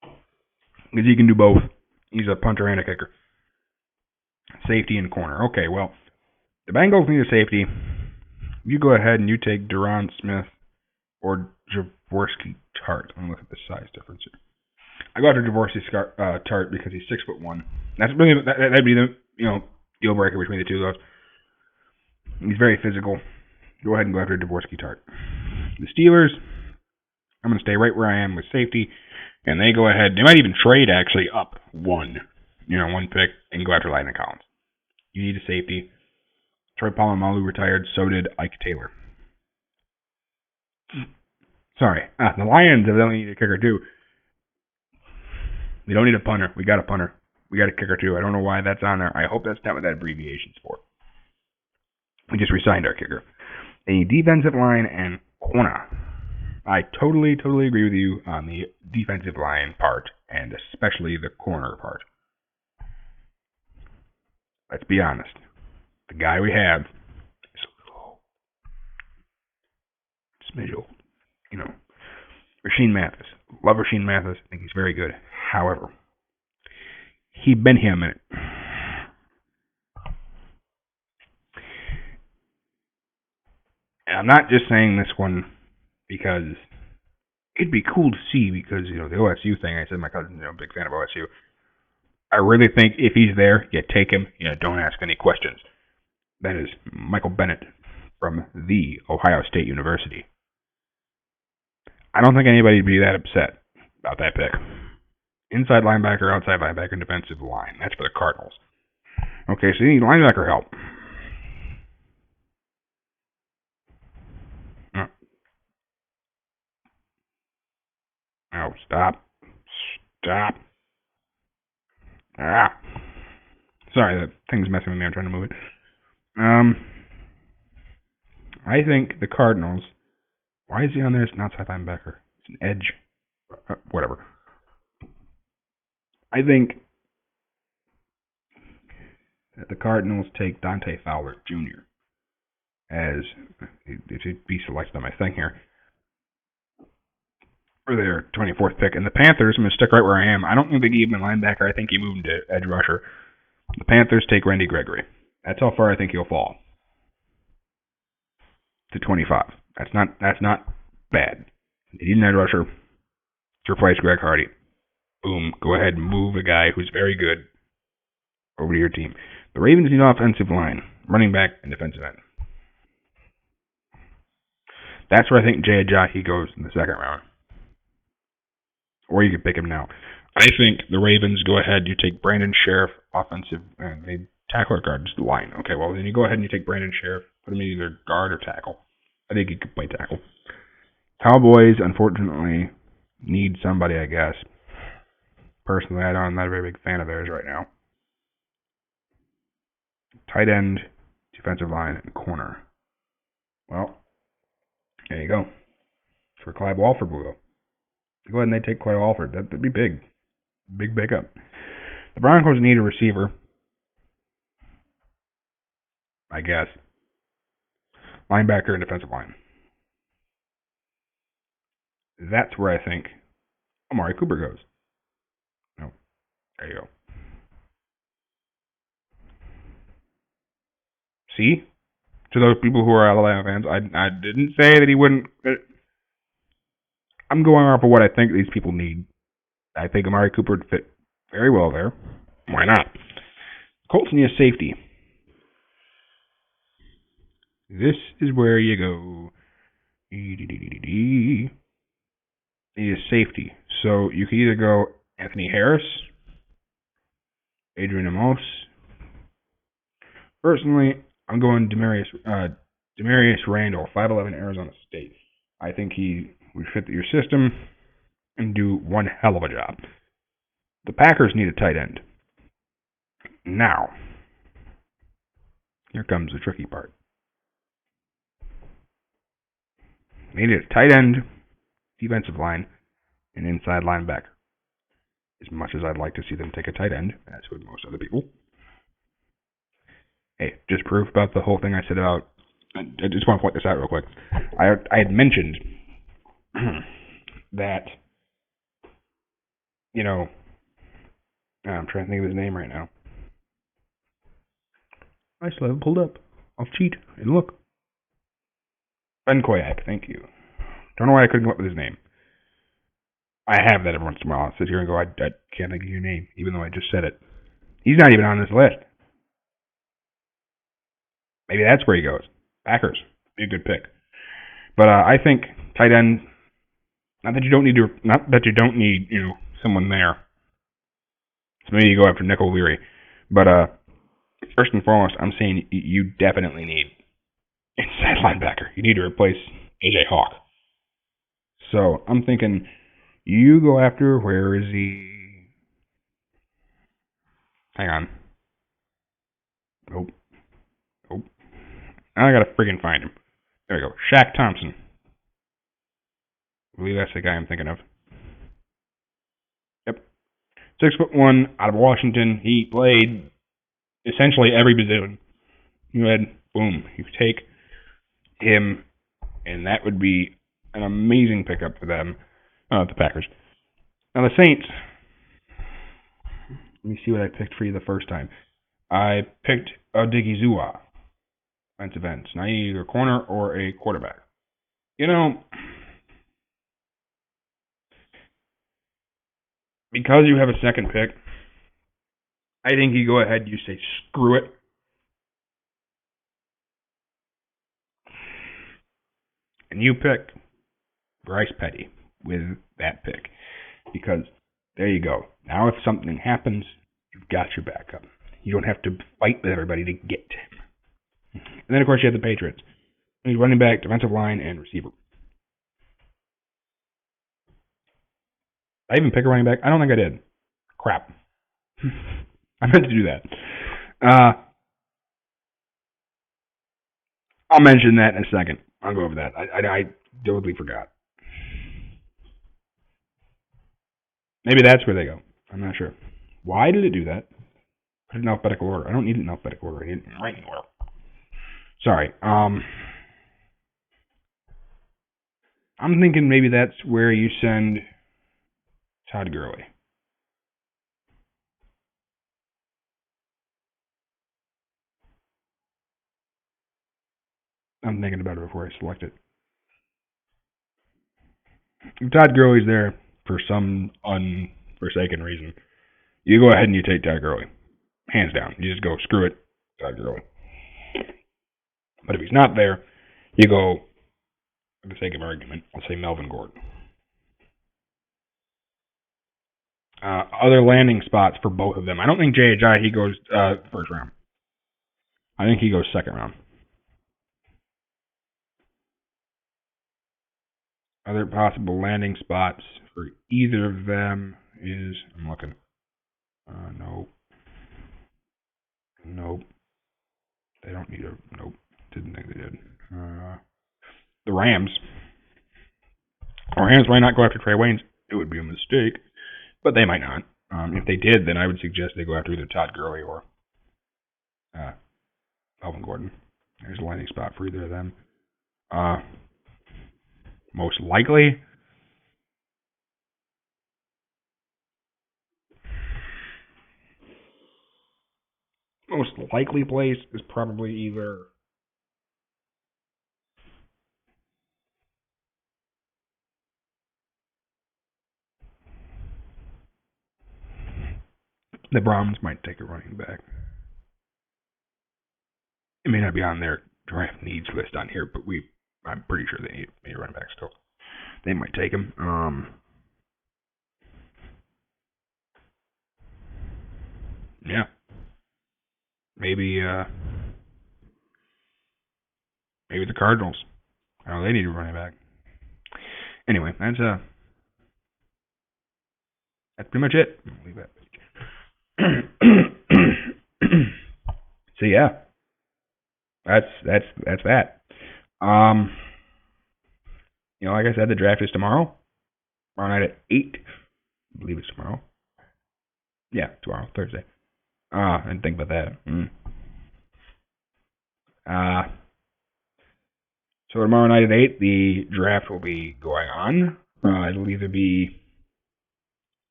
Because he can do both. He's a punter and a kicker. Safety and corner. Okay, well, the Bengals need a safety. You go ahead and you take Duron Smith or Jaworski Tart. I'm going to look at the size difference here. I go after Jaworski Tart because he's 6'1". That's really that'd be the deal breaker between the two of those. He's very physical. Go ahead and go after Jaworski Tart. The Steelers, I'm going to stay right where I am with safety, and they go ahead. They might even trade actually up one pick and go after Lightning Collins. You need a safety. Troy Polamalu retired. So did Ike Taylor. Sorry. The Lions evidently need a kicker too. We don't need a punter. We got a punter. We got a kicker too. I don't know why that's on there. I hope that's not what that abbreviation's for. We just re-signed our kicker. A defensive line and corner. I totally agree with you on the defensive line part, and especially the corner part. Let's be honest. The guy we have is a little smidge old. Rashean Mathis. Love Rashean Mathis. I think he's very good. However, he's been here a minute. And I'm not just saying this one because it'd be cool to see because, the OSU thing, I said my cousin's, big fan of OSU. I really think if he's there, you take him, don't ask any questions. That is Michael Bennett from the Ohio State University. I don't think anybody'd be that upset about that pick. Inside linebacker, outside linebacker, defensive line. That's for the Cardinals. Okay, so you need linebacker help. Oh, stop. Stop. Ah. Sorry, that thing's messing with me. I'm trying to move it. I think the Cardinals. Why is he on there as an outside linebacker? It's an edge. Whatever. I think that the Cardinals take Dante Fowler Jr. as, if he'd be selected on my thing here, for their 24th pick. And the Panthers, I'm going to stick right where I am. I don't think they gave him a linebacker. I think he moved to edge rusher. The Panthers take Randy Gregory. That's how far I think he'll fall. To 25. That's not bad. You need an edge rusher to replace Greg Hardy. Boom. Go ahead and move a guy who's very good over to your team. The Ravens need offensive line, running back, and defensive end. That's where I think Jay Ajayi goes in the second round. Or you could pick him now. I think the Ravens go ahead, you take Brandon Sheriff, offensive, and they tackle or guard, just the line. Okay, well, then you go ahead and you take Brandon Sheriff, put him in either guard or tackle. I think he could play tackle. Cowboys, unfortunately, need somebody, I guess. Personally, I'm not a very big fan of theirs right now. Tight end, defensive line, and corner. Well, there you go. That's where Clive Walford will go. Go ahead and they take Clive Walford. That'd be big. Big pickup. The Broncos need a receiver, I guess. Linebacker and defensive line. That's where I think Amari Cooper goes. No, there you go. See? To those people who are Alabama fans, I didn't say that he wouldn't. I'm going off of what I think these people need. I think Amari Cooper would fit very well there. Why not? Colts need a safety. This is where you go. Need a safety. So you could either go Anthony Harris, Adrian Amos. Personally, I'm going Demarius Randall, 5'11", Arizona State. I think he would fit your system and do one hell of a job. The Packers need a tight end. Now, here comes the tricky part. They need a tight end, defensive line, and inside linebacker. As much as I'd like to see them take a tight end, as would most other people. Hey, just proof about the whole thing I said about. I just want to point this out real quick. I had mentioned that, I'm trying to think of his name right now. I still have it pulled up. I'll cheat and look. Ben Koyak, thank you. Don't know why I couldn't come up with his name. I have that every once in a while. I'll sit here and go, I can't think of your name, even though I just said it. He's not even on this list. Maybe that's where he goes. Packers. Be a good pick. But I think tight end, not that you don't need someone there. So maybe you go after Nick O'Leary. But first and foremost, I'm saying you definitely need inside linebacker. You need to replace AJ Hawk. So I'm thinking you go after, where is he? Hang on. Nope. I gotta friggin' find him. There we go. Shaq Thompson. I believe that's the guy I'm thinking of. Yep. 6'1", out of Washington. He played essentially every position. You take him, and that would be an amazing pickup for them, the Packers. Now the Saints. Let me see what I picked for you the first time. I picked Odigizua. Defensive ends. Now you need either a corner or a quarterback. because you have a second pick, I think you go ahead and you say screw it. And you pick Bryce Petty with that pick. Because there you go. Now if something happens, you've got your backup. You don't have to fight with everybody to get him. And then, of course, you have the Patriots. He's running back, defensive line, and receiver. Did I even pick a running back? I don't think I did. Crap. I meant to do that. I'll mention that in a second. I'll go over that. I totally forgot. Maybe that's where they go. I'm not sure. Why did it do that? Put it in alphabetical order. I don't need it in alphabetical order. I need it in right order. Sorry. I'm thinking maybe that's where you send Todd Gurley. I'm thinking about it before I select it. If Todd Gurley's there for some unforsaken reason, you go ahead and you take Todd Gurley. Hands down. You just go, screw it, Todd Gurley. But if he's not there, you go, for the sake of argument, I'll say Melvin Gordon. Other landing spots for both of them. I don't think J.H.I. he goes first round. I think he goes second round. Other possible landing spots for either of them is, I'm looking. Nope. Nope. They don't need a, nope. Didn't think they did. The Rams. Rams might not go after Trey Waynes. It would be a mistake, but they might not. If they did, then I would suggest they go after either Todd Gurley or Melvin Gordon. There's a landing spot for either of them. Most likely, place is probably either the Browns might take a running back. It may not be on their draft needs list on here, but I'm pretty sure they need a running back still. They might take him. Yeah. Maybe the Cardinals. Oh, they need a running back. Anyway, that's pretty much it. I'll leave that. So yeah, that's that. Like I said, the draft is tomorrow. Tomorrow night at 8. I believe it's tomorrow. Yeah, tomorrow, Thursday. I didn't think about that. So tomorrow night at 8, the draft will be going on. It'll either be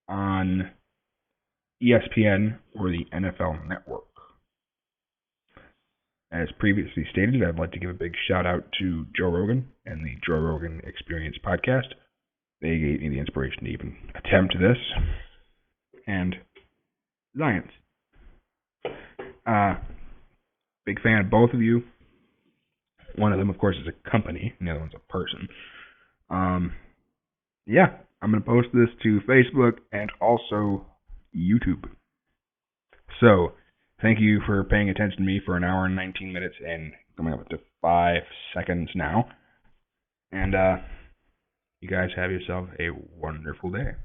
on ESPN or the NFL Network. As previously stated, I'd like to give a big shout out to Joe Rogan and the Joe Rogan Experience podcast. They gave me the inspiration to even attempt this. And Zions. Big fan of both of you. One of them, of course, is a company, and the other one's a person. Yeah, I'm going to post this to Facebook and also YouTube. So, thank you for paying attention to me for an hour and 19 minutes and coming up to 5 seconds now. And you guys have yourself a wonderful day.